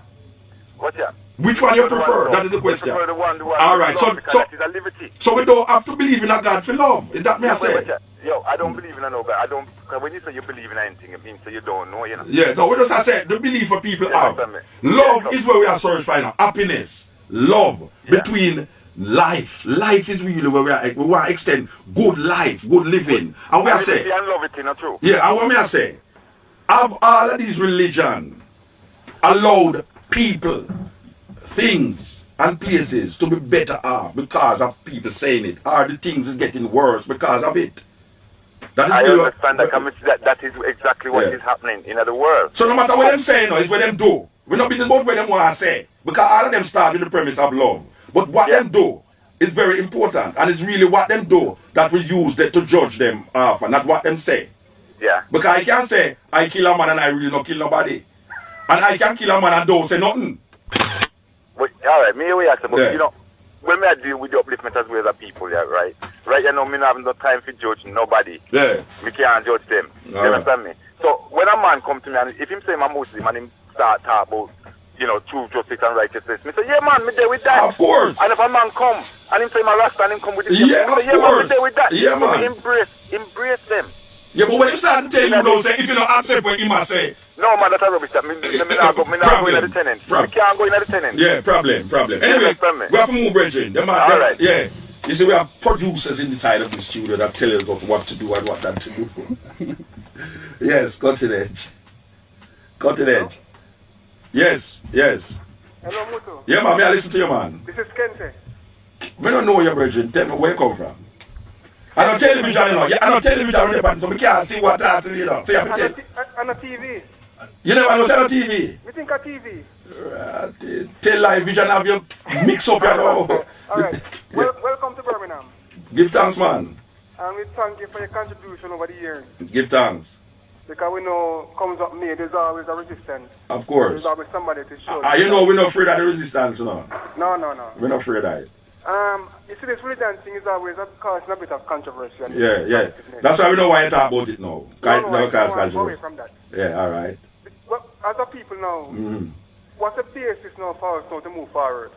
What, yeah? Which one you prefer? That is the question. The one all right, so we don't have to believe in a God for love. Is that me I say? Yo, I don't believe in a no God. I don't. Because when you say you believe in anything, it means that you don't know, Yeah, no, what does I say? The belief of people have. Love is where we are searching for now. Happiness, love between Life is really where we are. We want to extend good life, good living. And we are saying, yeah, and what me I say, have all of these religion allowed people, things, and places to be better off because of people saying it, or the things is getting worse because of it. I understand that is exactly what is happening in the world. So no matter what them say, it's what them do. We're not beating about what them want to say. Because all of them start with the premise of love. But what them do is very important. And it's really what them do that we use to judge them off and not what them say. Yeah. Because I can't say, I kill a man and I really not kill nobody. And I can kill a man and don't say nothing. But, alright, me we ask about, you know, when I deal with the upliftment as well as people, yeah, right? Right, you know, me not having no time for judge nobody. Yeah. Me can't judge them. You understand me? So, when a man come to me and if him say I'm a Muslim and him start talk about, you know, truth, justice and righteousness, me say, yeah man, me there with that. Of course. And if a man come and him say I'm a rasta and him come with the yeah, of say, yeah man, me there with that. Yeah, man. Embrace them. Yeah, but when you start to tell you, don't say, if you don't accept what him say. No man, that's a rubbish. Me not go in the tenant. Me can't go in the tenant. Yeah, problem. Anyway, we have to move, brethren. Alright. Yeah. You see, we have producers inside of the studio that tell us what to do and what not to do. Yes, cutting edge. Yes. Hello, Muto. Yeah, man, may I listen to you, man? This is Kente. We don't know your brethren. Tell me where you come from. I don't television, you know. Yeah, I don't television, so we can't see what happened, you know. So you have to tell. On a TV. You never know, on TV? We think of TV. Tell live vision have you mix up, you know. Alright. Welcome to Birmingham. Give thanks, man. And we thank you for your contribution over the years. Give thanks. Because we know comes up me, there's always a resistance. Of course. There's always somebody to show. You know we're not afraid of the resistance, no? No. We're not afraid of it. You see, this religion thing is always causing a bit of controversy. Yeah. That's why we know why you talk about it now. No, away from that. Yeah, all right. Well, as a people now, what's the basis now for us now to move forward?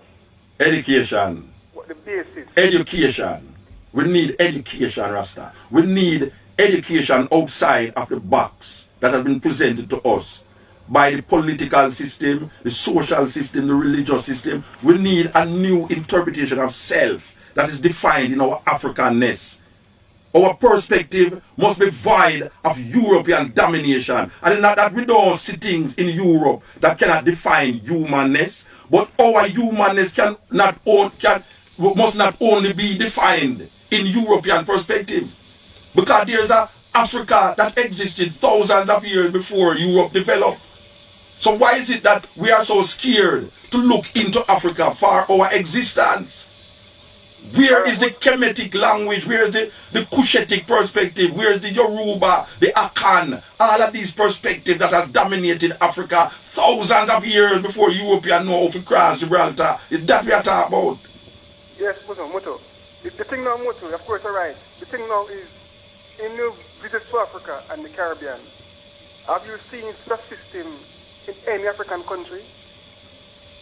Education. What the basis? Education. We need education, Rasta. We need education outside of the box that has been presented to us by the political system, the social system, the religious system. We need a new interpretation of self that is defined in our Africanness. Our perspective must be void of European domination. And it's not that we don't see things in Europe that cannot define humanness, but our humanness must not only be defined in European perspective. Because there's an Africa that existed thousands of years before Europe developed. So why is it that we are so scared to look into Africa for our existence? Where is the Kemetic language? Where is the Cushitic perspective? Where is the Yoruba, the Akan? All of these perspectives that have dominated Africa thousands of years before Europeans know how to cross Gibraltar. Is that we are talking about? Yes, Muto. The thing now, Muto, of course you're right. The thing now is, in your visit to Africa and the Caribbean, have you seen such a system in any African country?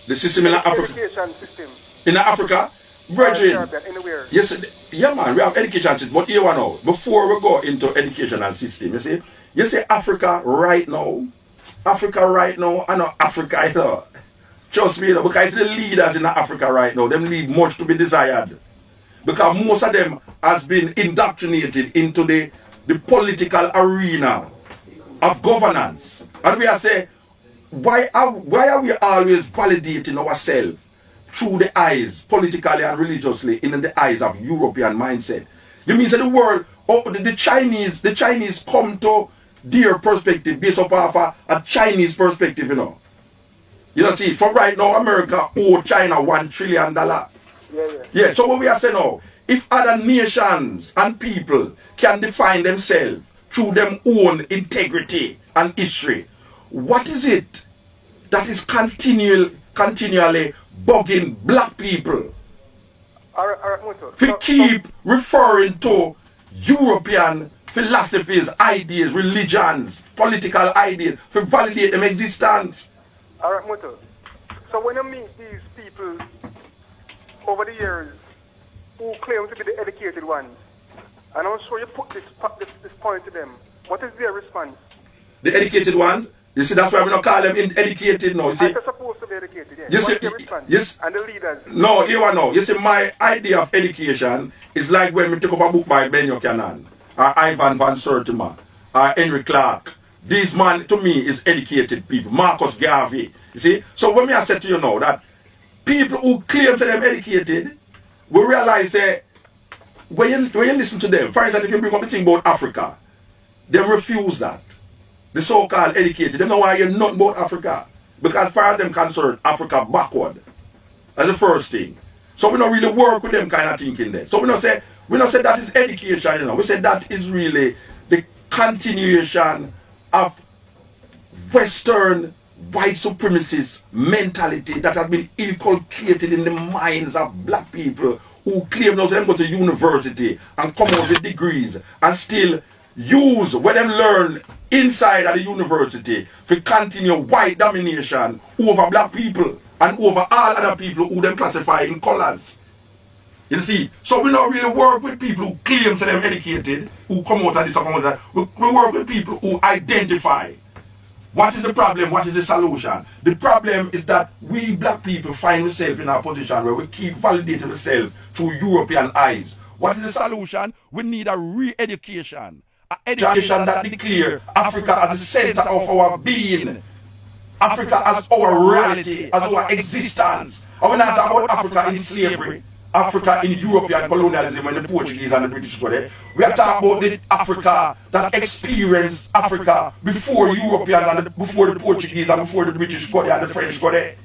The system in Africa? Education system. In Africa? Virgin. Anywhere. Yes, yeah man, we have education system. But here one now, before we go into educational system, you see Africa right now, I know Africa, you know. Trust me, you know, because it's the leaders in Africa right now, them leave much to be desired. Because most of them has been indoctrinated into the political arena of governance. And we are saying, why are we always validating ourselves through the eyes, politically and religiously, in the eyes of European mindset? You mean that the world, the Chinese come to their perspective based upon a Chinese perspective, you know. You know, see, for right now, America owe China $1 trillion. Yeah, so what we are saying now, if other nations and people can define themselves through their own integrity and history, what is it that is continually bugging black people to keep referring to European philosophies, ideas, religions, political ideas, to validate them existence? Alright, Muto. So when you meet these people over the years who claim to be the educated ones, and I'm sure you put this point to them, what is their response? The educated ones? You see, that's why we don't call them educated now. You see, They're supposed to be educated, yeah. You see, yes. And the leaders. No, you know. You see, my idea of education is like when we take up a book by Ben Buchanan, or Ivan Van Sertima, or Henry Clark. These man, to me, is educated people. Marcus Garvey. You see? So when I said to you now that people who claim to them educated, we realize that when you listen to them, for instance, if you bring up the thing about Africa, they refuse that. The so-called educated, they know why you're not about Africa. Because as far as them concerned, Africa backward. That's the first thing. So we don't really work with them kind of thinking there. So we don't say that is education, you know. We say that is really the continuation of Western white supremacist mentality that has been inculcated in the minds of black people who claim now them go to university and come out with degrees and still use what them learn inside of the university to continue white domination over black people and over all other people who them classify in colors. You see, so we don't really work with people who claim to them educated, who come out of this and come out of that. We work with people who identify what is the problem, what is the solution. The problem is that we black people find ourselves in a position where we keep validating ourselves through European eyes. What is the solution? We need a re-education. An education that declares Africa as the center of our being. Africa as our reality, as our existence. And we're not talking about Africa in slavery, Africa in European colonialism when the Portuguese and the British got there. We are talking about the Africa that experienced Africa before Europeans and before the Portuguese and before the British got there and the French got there.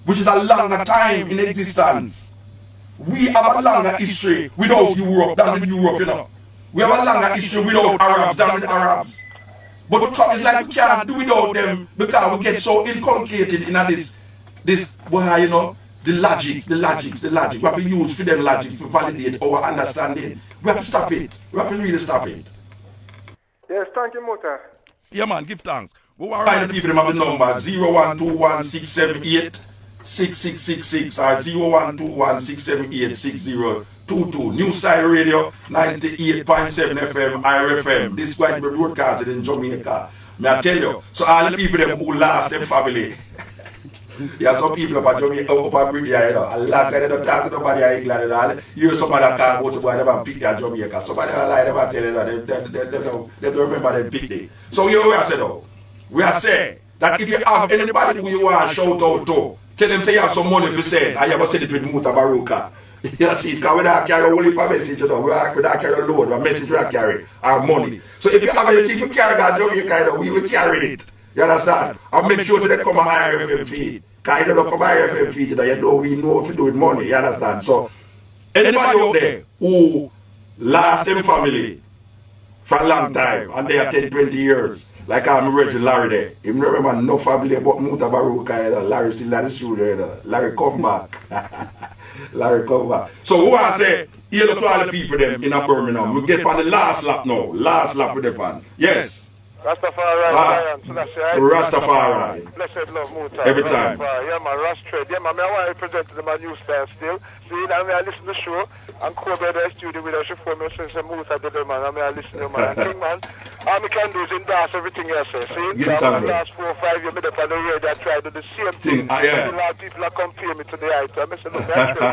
Which is a longer time in existence. We have a longer history without Europe than with Europe, you know. We have a longer history without Arabs than with Arabs. But the trouble is like we can't do without them because we get so inculcated in this, well, you know, the logic. We have to use for them logic to validate our understanding. We have to stop it. We have to really stop it. Yes, thank you, Muta. Yeah, man, give thanks. We want to find the people them have the number 0121678 6666 or 01216786022. New Style Radio 98.7 FM RFM. This is going to be broadcasted in Jamaica. May I tell you? So all the people them who lost their family. There are some people up at Jamaica, up at Britain, you know. A lot of them don't talk to nobody in England and all. You hear somebody that can't go to them and pick their Jamaica. Somebody that lie them and tell you that they don't remember them pick day. So here we are saying though. We are saying that if you have anybody who you want to shout out to, tell them say you have some money to send. I have said it with Mutabaruka. You see, because we don't carry only for message, you know. We don't carry a load, a message we don't carry, our money. So if you have anything to carry that Jamaica, you know, we will carry it. You understand? And make sure they come on IFM feed. Because you don't come on IFM feed, you know, we know if you do with money, you understand? So, anybody out there who lost their family for a long time, and they are 10, 20 years, like I'm Reggie Larry there. You remember no family about Mutabaruka, you know. Larry still at the studio, you know. Larry come back. Larry come back. So who I say, here to all the people them in a Birmingham. We get on the last lap now. Last lap with the pan. Yes. Rastafari, Rastafari. Blessed love, Muta. Every time. Yeah, man, Rastafari. Yeah, man, I want to present to my new style still. See, now I listen to the show. And Kobe the studio with us for me since I moved out there, man. I listen to man. And King, man, all I can do is endorse everything else. See, the last 4 or 5 years, I on the radio, I tried to do the same thing. Yeah. A lot of people are compare me to the item. I said, look, that's true.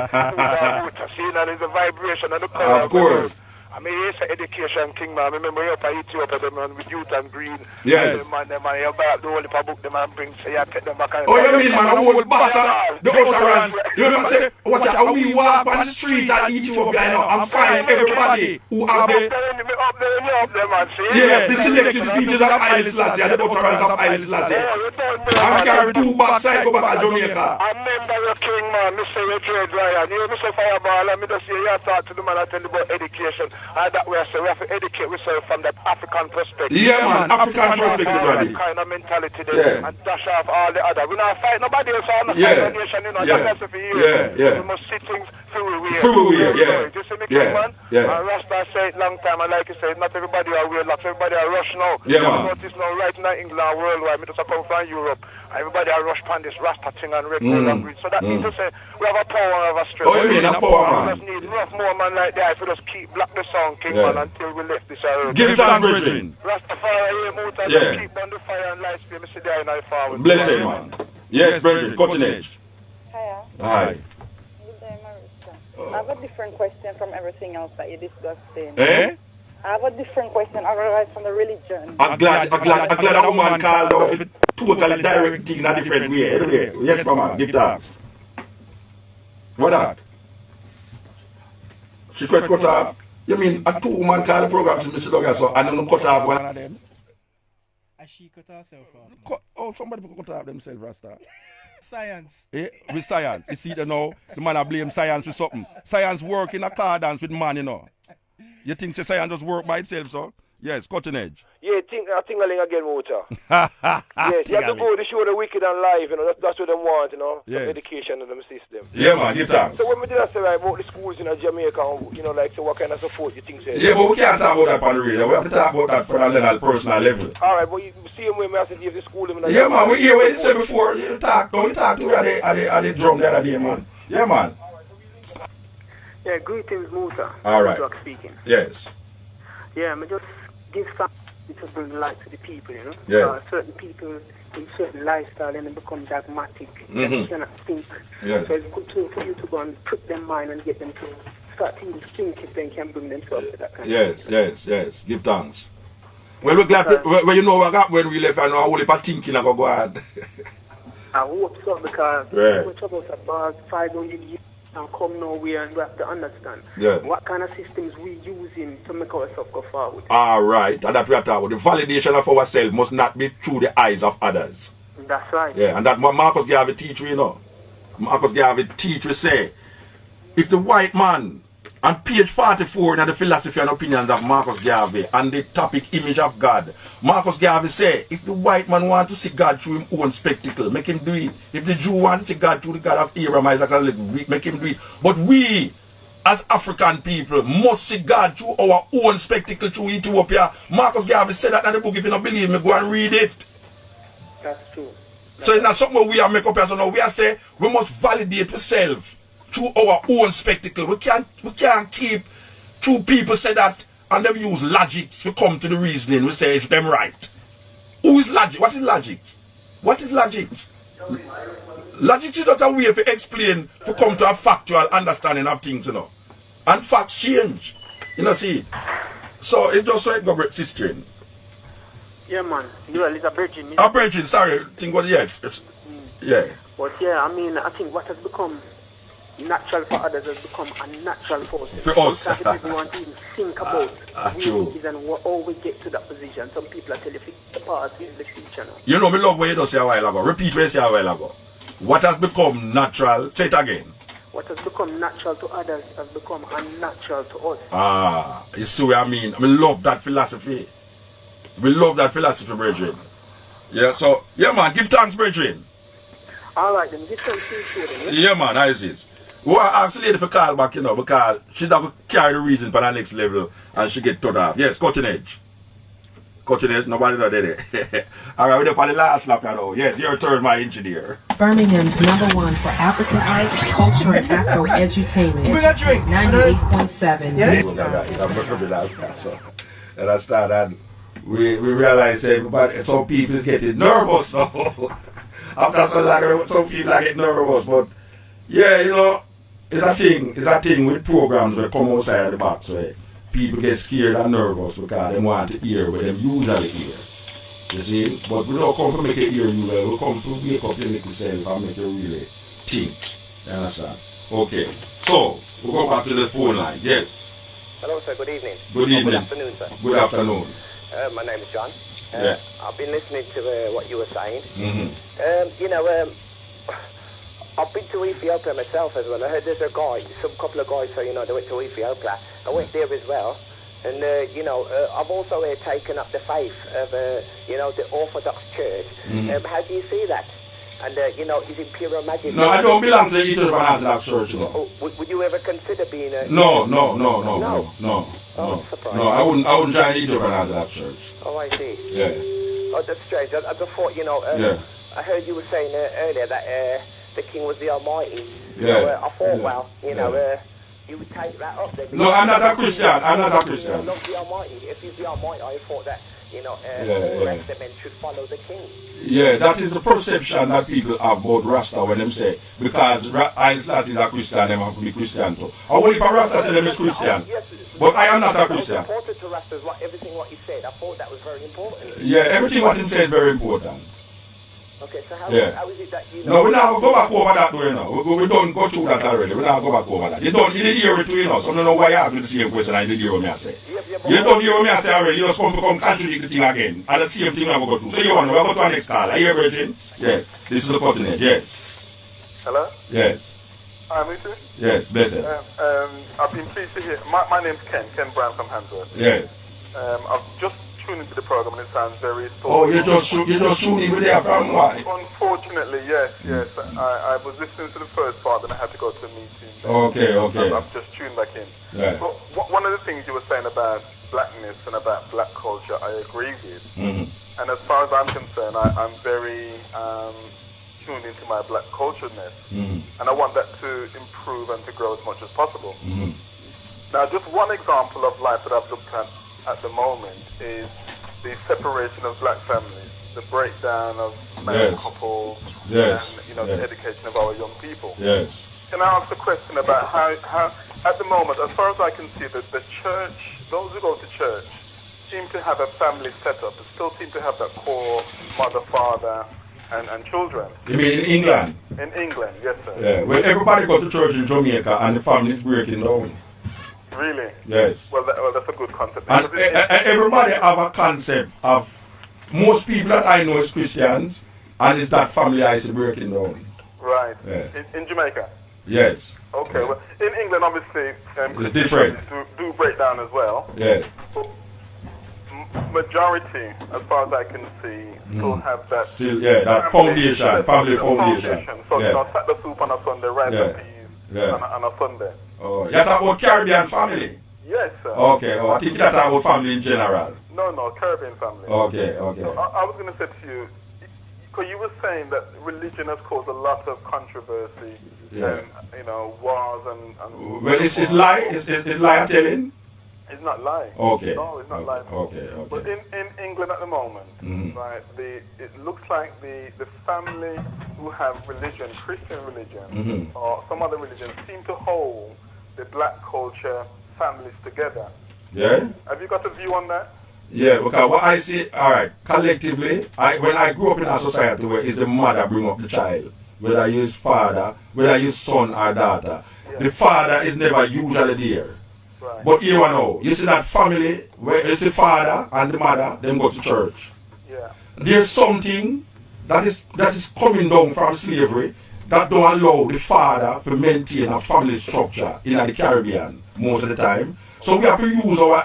See, and it's the vibration and the power. Of course. I mean, it's an education king, man. I remember you up at Ethiopia, them man, with youth and green. Yes. Man, you buy up the whole book, them and bring, say, you take them back. Oh, you mean, man, the whole box of the utterance. You remember, say, watch out, we walk on the street at Ethiopia, you know, and find everybody who have the... Yeah, the selected speeches of Haile Selassie and the utterance of Haile Selassie. I'm carrying 2 boxes, I go back to Jamaica. I remember your king, man, Mr. Richard Ryan. You know, Mr. Fireball, and me just say, you talk to the man and tell you about education. And that way, so we have to educate ourselves from that African perspective. Yeah, man, African perspective, buddy. Kind of mentality there, and dash off all the other. We not fight nobody else on the nation, you know, that's for years. We must see things through we. Yeah. Yeah. And Rasta said it long time, and like you said, not everybody are wear locks, everybody are rush now. Yeah, man. Notice now, right now, England, worldwide, me just come from Europe, everybody are rush pan this Rasta thing and red gold and green. So that means to say, we have a power and we have a strength. Oh, you mean a power, man? We just need rough more man like that if we just keep black the song, King man, until we left this area. Give it thanks, Bridget. Rastafari, Muta, Yeah. keep on the fire and light spirit, me see there in I forward. Bless him, man. Yes, Bridget, cutting edge. Hiya. Hi. Good day, Marissa. I have a different question from everything else that you discussed. Eh? I have a different question, otherwise from the religion. I'm glad a woman called out with totally direct thing in a different way. Anyway, yes, mama, give thanks. What that? She quite cut off. You mean a 2-woman call the program to Mr. Douglas, so I don't cut off one of them? And she cut herself off. Somebody cut off themselves, Rasta. Science. Eh? With science. You see that now, the man I blame science with something. Science work in accordance with man, you know. You think science just work by itself, so? Yes, cutting edge. Yeah, tingling again, water. Yes, you have to go to show the wicked and live, you know, that's what they want, you know, yes. Some education in them system. Yeah, man, give thanks. So when we did say right, about the schools in Jamaica, you know, like, so what kind of support you think? Say? Yeah, but we can't talk about that on the radio. We have to talk about that for a personal level. All right, but you see him when I said give the school in Yeah, man, we hear what you said before. You talk to me at the drum the other day, man. Yeah, man. Yeah, greetings, Musa. All right. Speaking. Yes. Yeah, I just give something to bring light to the people, you know. Yes. Certain people in certain lifestyle and they become dogmatic. Mm-hmm. They cannot think. Yes. So it's good for you to go and prick their mind and get them to start to think if they can bring themselves to that kind of thing. Yes. Give thanks. Well, we're glad when you know what got when we left and how we thinking about go ahead. I hope so because we're talking about 500 years and come nowhere, and we have to understand what kind of systems we using to make ourselves go forward. All right, and that we are talking about. The validation of ourselves must not be through the eyes of others. That's right. Yeah, and that Marcus Garvey teach you know. Marcus Garvey teach we say, if the white man, on page 44 in the philosophy and opinions of Marcus Garvey and the topic image of God, Marcus Garvey say, if the white man want to see God through his own spectacle, make him do it. If the Jew want to see God through the God of Abraham, Isaac, and make him do it. But we, as African people, must see God through our own spectacle through Ethiopia. Marcus Garvey said that in the book. If you don't believe me, go and read it. That's true. So it's not something we are make up here. So now we are say we must validate ourselves through our own spectacle. We can't keep two people say that and them use logic to come to the reasoning. We say it's them right. Who is logic? What is logic? What is logic? Logic is not a way to explain to come to a factual understanding of things, you know. And facts change. You know, see. So it's just so it go sister. Yeah, man. Well, it's a virgin. A virgin, sorry. Think what yes. Yeah. But yeah, I mean, I think what has become natural for others has become unnatural for us. For us. Sometimes people want to even think about who it is and how we get to that position. Some people are telling you the past is the future now. You know, me love what you just say a while ago. Repeat what you say a while ago. What has become natural, say it again. What has become natural to others has become unnatural to us. Ah, you see what I mean? We love that philosophy. We love that philosophy, brethren. Yeah, so, yeah, man, give thanks, brethren. Alright, then, give thanks to you, then. Yeah, man, how is it? Well, I asked the lady for call back, you know, because she don't carry the reason for the next level and she get turned off. Yes, cutting edge. Cutting edge, nobody know that. Alright, we're up on the last lap, you know. Yes, your turn, my engineer. Birmingham's #1 for African arts, culture, and Afro edutainment. 98.7. Yes. And I started, we realized everybody, some people is getting nervous. So after some people are getting nervous, but yeah, you know, it's a thing with programs that come outside the box where people get scared and nervous because they want to hear what they usually hear. You see? But we don't come to make you hear you well, we come to wake up your little self and make you really think. You understand? Okay. So, we'll go back to the phone line. Yes. Hello, sir. Good evening. Good evening. Good afternoon, sir. Good afternoon. My name is John. Yeah. I've been listening to what you were saying. Mm-hmm. You know, I've been to Ethiopia myself as well. I heard there's a guy, couple of guys, so you know, they went to Ethiopia. I went there as well. And, you know, I've also taken up the faith of, you know, the Orthodox Church. Mm-hmm. How do you see that? and you know, His Imperial Majesty. No, I don't belong to the Ethiopian Orthodox Church, you know. Oh, would you ever consider being a? No. Oh, surprised. No, I wouldn't join the Ethiopian Orthodox Church. Oh, I see. Yeah. Oh, that's strange. I just thought, you know, I heard you were saying earlier that the King was the Almighty. Yeah. So, I thought, well, you know, you would take that up then. No, I'm not a Christian. I'm not a Christian. You love the Almighty. If He's the Almighty, I thought that, you know, all the rest of men should follow the King. Yeah, that is the perception that people have about Rasta when them say, because Islam is a Christian, them have to be Christian too. I only if a Rasta say them is Christian, but I am not a Christian. Important to Rastas, everything what he said, I thought that was very important. Yeah, everything what he said is very important. Okay, so how is it that you know? No, we now go back over that way now. We don't go through that already. We now go back over that. You didn't hear it too, you know, so I don't know why you asked me the same question. I didn't hear what me I say. You don't hear what me I say already. You just come contradict the thing again. And the same thing I go through. So you want to go to our next call. Are you everything? Yes. This is the continent. Yes. Hello? Yes. Hi, Mr. Yes, blessed. I've been pleased to hear. My name's Ken Brown from Handsworth. Yes. I've just tuned into the program and it sounds very thoughtful. Oh, you just tuned in with there from why? Unfortunately, yes. I was listening to the first part and I had to go to a meeting. Okay. I've just tuned back in. Right. But one of the things you were saying about blackness and about black culture, I agree with. Mm-hmm. And as far as I'm concerned, I'm very tuned into my black cultureness. Mm-hmm. And I want that to improve and to grow as much as possible. Mm-hmm. Now, just one example of life that I've looked at the moment is the separation of black families, the breakdown of married couples, and the education of our young people. Yes. Can I ask a question about how at the moment, as far as I can see, that the church, those who go to church, seem to have a family setup, still seem to have that core mother, father, and children. You mean in England? In England, yes, sir. Yeah. Well, everybody go to church in Jamaica and the family is breaking down. Really? Yes. Well, that's a good concept. And everybody have a concept of, most people that I know is Christians, and it's that family is breaking down. Right. Yeah. In Jamaica? Yes. Okay. Well, in England, obviously, it's different. Do break down as well. Yes. But majority, as far as I can see, still have that. Still, that foundation, family foundation. So, set the soup on a Sunday, rice and peas on a Sunday. Oh, you talk about Caribbean family? Yes, sir. Okay, I think you talk about family in general. No, Caribbean family. Okay. So I was going to say to you, because you were saying that religion has caused a lot of controversy and, wars and well, it's lie? It's lie telling? It's not lying. Okay. No, it's not lying. Okay. But in England at the moment, right, it looks like the family who have religion, Christian religion, or some other religion, seem to hold the black culture families together. Yeah? Have you got a view on that? Yeah, because what I see, alright, collectively, when I grew up in a society where it's the mother bring up the child, whether you is father, whether you son or daughter, the father is never usually there. Right. But here now, you see that family, where it's the father and the mother, them go to church. Yeah. There's something that is coming down from slavery that don't allow the father to maintain a family structure in the Caribbean most of the time. So we have to use our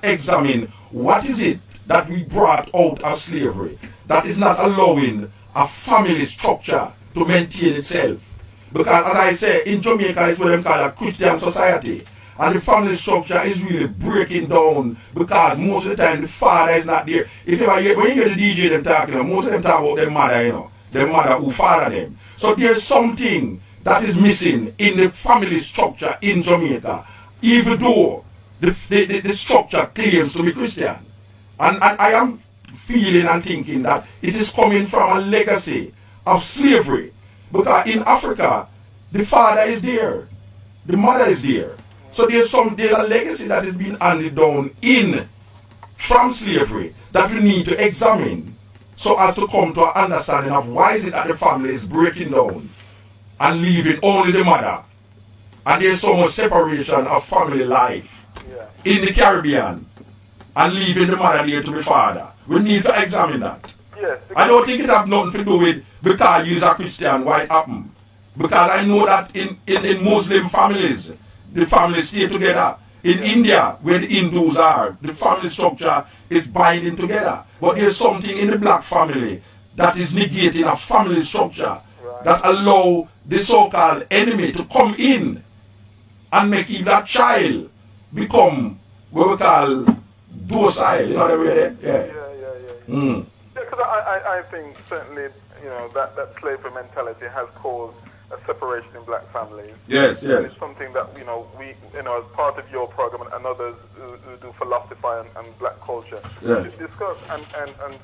examine what is it that we brought out of slavery that is not allowing a family structure to maintain itself. Because as I say, in Jamaica it's what they call a Christian society. And the family structure is really breaking down because most of the time the father is not there. If when you hear the DJ them talking, most of them talk about their mother, their mother who father them. So there's something that is missing in the family structure in Jamaica, even though the structure claims to be Christian. And I am feeling and thinking that it is coming from a legacy of slavery. Because in Africa, the father is there, the mother is there. So there's a legacy that is being handed down from slavery that we need to examine so as to come to an understanding of why is it that the family is breaking down and leaving only the mother. And there's so much separation of family life in the Caribbean and leaving the mother there to the father. We need to examine that. Yes, I don't think it has nothing to do with because you are Christian, why it happened. Because I know that in Muslim families, the families stay together. In India, where the Hindus are, the family structure is binding together. But there's something in the black family that is negating a family structure that allow the so-called enemy to come in and make even that child become what we call docile, you know what I mean? Yeah. Because I think certainly, that slavery mentality has caused a separation in black families. Yes. And it's something that, we, as part of your program and others who do philosophy and black culture, should discuss and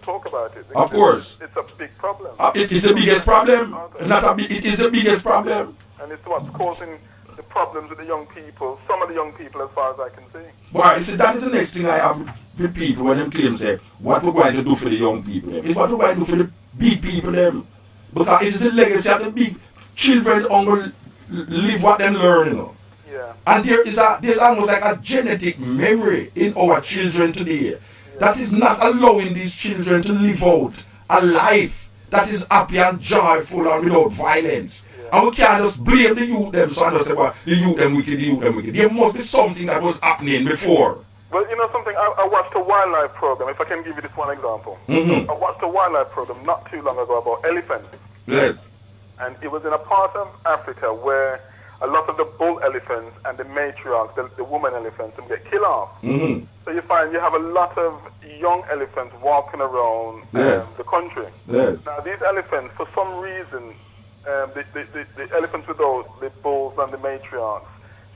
talk about it. Of course. It's a big problem. It is the biggest problem. It is the biggest problem. And it's what's causing the problems with the young people, some of the young people as far as I can see. Well, you see, that is the next thing I have with people when them claim, say, what we're going to do for the young people. It's what we're going to do for the big people, them. Because it is the legacy of the big children only live what them learn, And there's almost like a genetic memory in our children today that is not allowing these children to live out a life that is happy and joyful and without violence. And we can't just blame the youth them, so and just say, well, the youth them wicked, There must be something that was happening before. Well, something, I watched a wildlife program, if I can give you this one example. I watched a wildlife program not too long ago about elephants. Yes. And it was in a part of Africa where a lot of the bull elephants and the matriarchs, the woman elephants, them get killed off. So you find you have a lot of young elephants walking around the country. Now these elephants, for some reason, the elephants without the bulls and the matriarchs,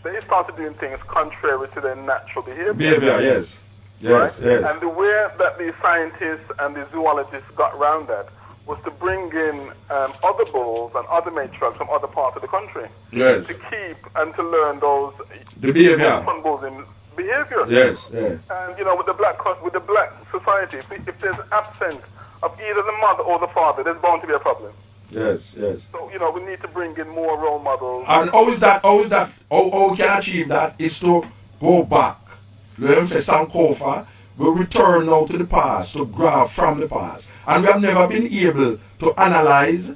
they started doing things contrary to their natural behavior. Yes. And the way that the scientists and the zoologists got around that was to bring in other bulls and other matriarchs from other parts of the country to keep and to learn those bulls in behavior. And with the black society, if there's absence of either the mother or the father, there's bound to be a problem. Yes. So we need to bring in more role models. And how we can achieve that is to go back. Let them say Sankofa. We return now to the past, to grab from the past. And we have never been able to analyze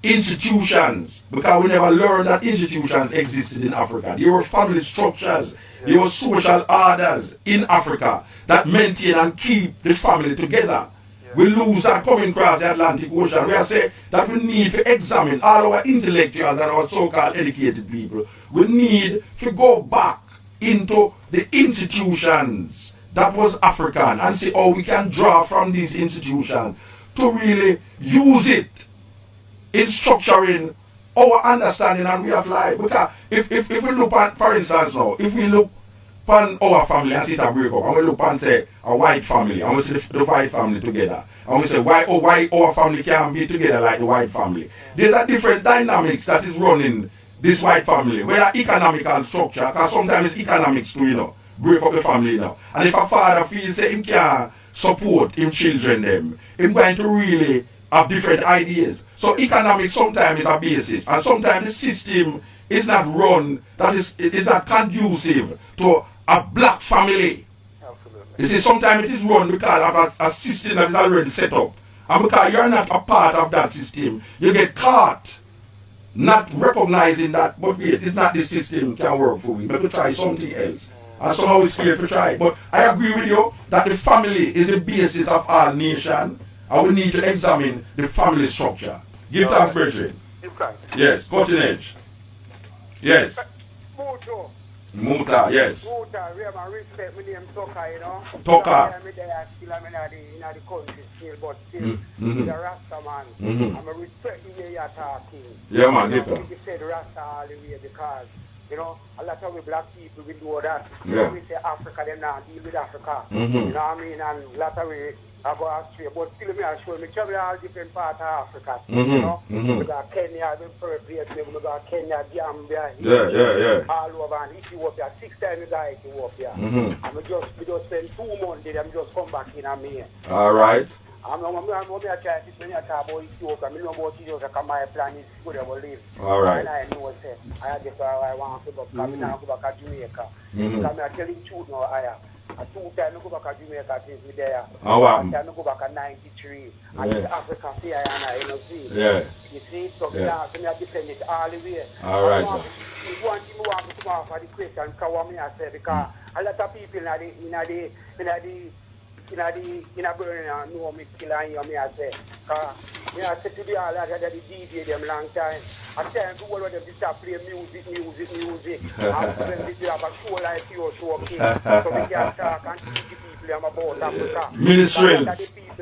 institutions because we never learned that institutions existed in Africa. There were family structures, there were social orders in Africa that maintain and keep the family together. We lose that coming across the Atlantic Ocean. We are saying that we need to examine all our intellectuals and our so-called educated people. We need to go back into the institutions that was African and see how we can draw from these institutions to really use it in structuring our understanding and way of life. Because if we look at, for instance now, if we look upon our family and sit and break up, and we look and say a white family, and we see the white family together, and we say why our family can't be together like the white family. There's a different dynamics that is running this white family, whether economical structure, because sometimes it's economics too, break up the family now. And if a father feels that he can't support his children, them, he's going to really have different ideas. So economics sometimes is a basis, and sometimes the system is not run, it is not conducive to a black family. You see, sometimes it is run because of a system that is already set up. And because you're not a part of that system, you get caught not recognizing that, but wait, it's not this system can work for me. Maybe try something else. And somehow it's scared to try. But I agree with you that the family is the basis of our nation, and we need to examine the family structure. Give thanks, brethren. Yes, cutting edge. Yes. Muta, yes. Muta, we have a respect, my name Toka, Toka. I'm there still, I'm in the country still, but still, he's a rasta man. I'm a respect the way you're talking. Yeah, man, get that. You said rasta all the way because, a lot of we black people, we do that. Yeah. We say Africa, them not deal with Africa. You know what I mean? And a lot of we go astray. But still, me I show me travel all different parts of Africa. We got Kenya, we place, we got Kenya, Gambia, all over, and Ethiopia. 6 times we got Ethiopia. And we just spend 2 months there, and we just come back in and me. All right. I'm trying to when you talk about Ethiopia, I know about Ethiopia because my plan is good I will live. All right. And I know I just I want to go because I go back to Jamaica. Because I'm telling you truth now, I 2 times I go back to Jamaica since we there. Oh, wow. 1 time I go back at 93. And in Africa, see I and I see. Yeah. You see, so I defend it all the way. All right. One thing I want to come off for the question, because I say, because a lot of people in the in a burning and know me still and you me I say. Me I say to the all that the DJ them long time. I tell them to all of them to start playing music. And for them to have a show like your show, okay? So we can talk and teach the people them about Africa. Ministries. A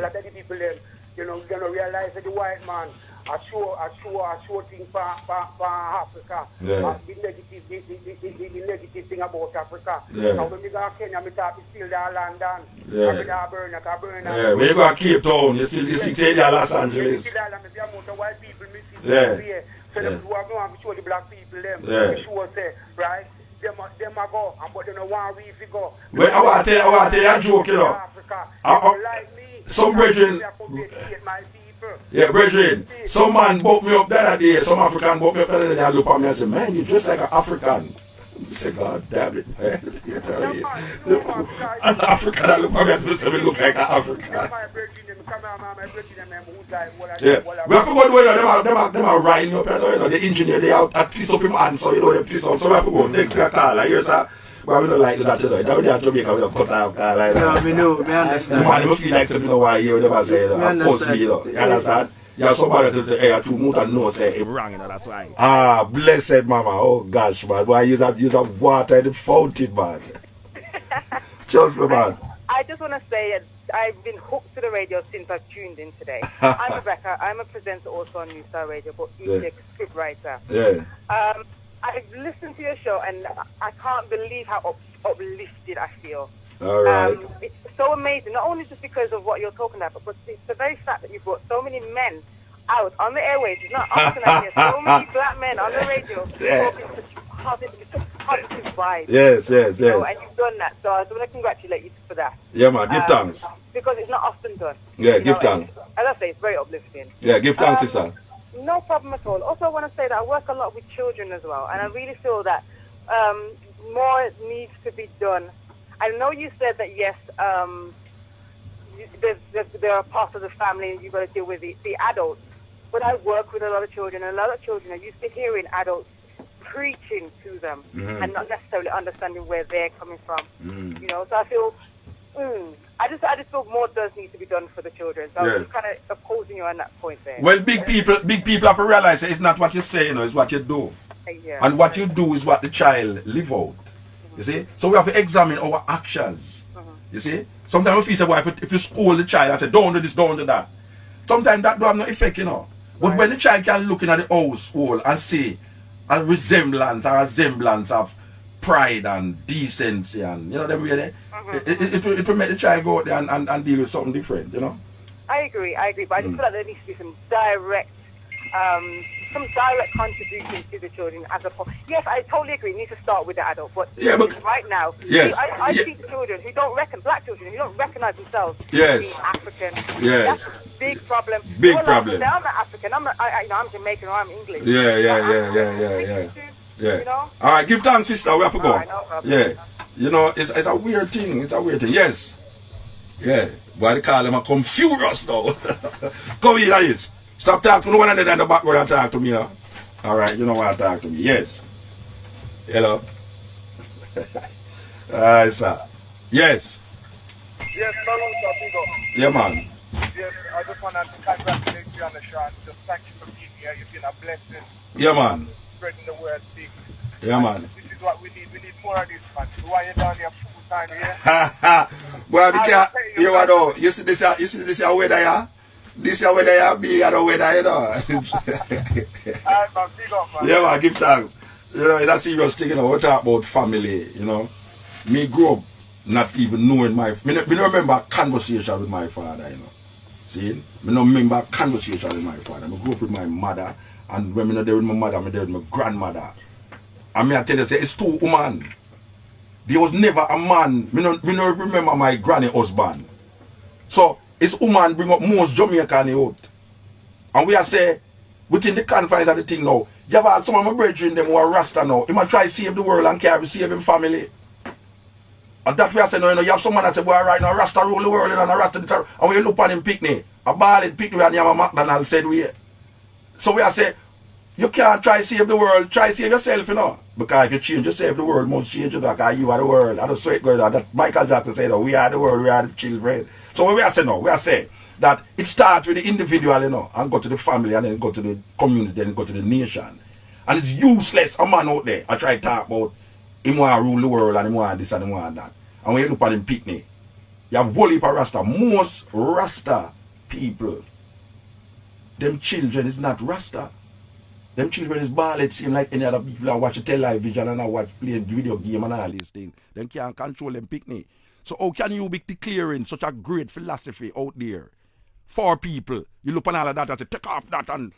lot of the people them, you know, they don't realize that the white man a show thing for Africa. Yeah. The negative thing about Africa. Yeah. Now when we go to Kenya, we talk still there London. Yeah. Yeah. When you go to Cape Town, you still there Los Angeles. Yeah. So them who are going to show the black people them. Yeah. We show say, right? Them a go, but they don't want we to go. Well, I want to tell you a joke, you know. Some brethren, yeah, brethren, some man booked me up the other day, some African booked me up the other day, and look at me and say, man, you dress like an African. I say, God damn it, man. You know, an African, I look at me and say, look like an African. Yeah, we have to go to them are riding up, you know, the engineer, they are at twist up him hand, so you know, they twist up, so we have to go, take a call, like, here's a, well, we don't like that, you know, that we have to make a cut off, like that. Yeah, we know, we understand. Man, if you feel like something, you know, why you never say, post me, you know, you understand? You have somebody to say, hey, two moot and no say, it's wrong, you know, that's why. Ah, blessed mama, oh gosh, man, why you have water in the fountain, man. Trust me, man. I just want to say, I've been hooked to the radio since I've tuned in today. I'm Rebecca. I'm a presenter also on New Star Radio, but he's a script writer. Yeah. I've listened to your show, and I can't believe how uplifted I feel. All right. It's so amazing, not only just because of what you're talking about, but it's the very fact that you brought so many men out on the airwaves. It's not often I hear so many black men on the radio talking such positive vibes. Yes. You know, and you've done that, so I just want to congratulate you for that. Yeah, man, give thanks. Because it's not often done. Yeah, give thanks. As I say, it's very uplifting. Yeah, give thanks, sister. No problem at all. Also, I want to say that I work a lot with children as well, and I really feel that more needs to be done. I know you said that, yes, there are parts of the family and you've got to deal with the adults, but I work with a lot of children, and a lot of children are used to hearing adults preaching to them and not necessarily understanding where they're coming from. You know, so I feel, I just feel more does need to be done for the children. So I'm just kind of opposing you on that point there. Well, big people have to realize that it's not what you say, you know, it's what you do. Yeah. And what you do is what the child live out. You see? So we have to examine our actions. You see? Sometimes we say, well, if you scold the child and say, don't do this, don't do that. Sometimes that don't have no effect, you know. But when the child can look in at the household and see a resemblance of pride and decency and, you know, them way it will make the child go out there and deal with something different, you know. I agree, but I just feel like there needs to be some direct contribution to the children as a yes, I totally agree. It needs to start with the adult, but right now, I see children who don't black children who don't recognize themselves as being African. Yes. That's a big problem. Big problem. I'm not African. I'm Jamaican or I'm English. Yeah. You know? All right, give thanks, sister. We have to go. Right, no problem. Yeah. You know, it's a weird thing. It's a weird thing. Yes. Yeah. Why they call them a come furious now? Come here, guys. Stop talking to no one in the background and talk to me now. Alright, you know why to talk to me. Yes. Hello. Alright, sir. Yes. Yes, hello, sir. Yeah, man. Yes, I just want to congratulate you on the show. Just thank you for being here. You've been a blessing. Yeah, man. Spreading the word, big. Yeah, man. This is what we need. We need more of this, man. So why you down here full time here? Boy, you know, you see this weather here? This is weather you be, I don't weather, you know. Yeah, man, give thanks. You know, it's a serious thing, you know. We talk about family, you know. Me grew up not even knowing me don't remember a conversation with my father, you know. See? Me don't remember a conversation with my father. I grew up with my mother, and when I'm not there with my mother, I'm there with my grandmother. And I tell you, it's two women. There was never a man. Me don't remember my granny husband. So, it's woman bring up most Jamaican out. And we are say, within the confines of the thing now, you have some of my brethren them who are rasta now. He might try to save the world and can't save his family. And that we are saying, you know, you have someone that say, boy, right now, rasta rule the world and a rasta the terror. And when you look on him picnic, a ballad picnic and you have a McDonald's said we. So we are saying, you can't try to save the world, try to save yourself, you know. Because if you change yourself, the world must change you. Because you are the world. I just straight going on. That Michael Jackson said, we are the world, we are the children. So what we are saying now, we are saying that it starts with the individual, you know, and go to the family, and then go to the community, then go to the nation. And it's useless, a man out there, I try to talk about him want to rule the world, and him want this and him want that. And when you look at him picnic, you have whole heap of Rasta. Most Rasta people, them children is not Rasta. Them children is ball, it seem like any other people that watch a television and watch play video game and all these things. Them can't control them picnic. So how can you be declaring such a great philosophy out there for people? You look on all of that and say, take off that and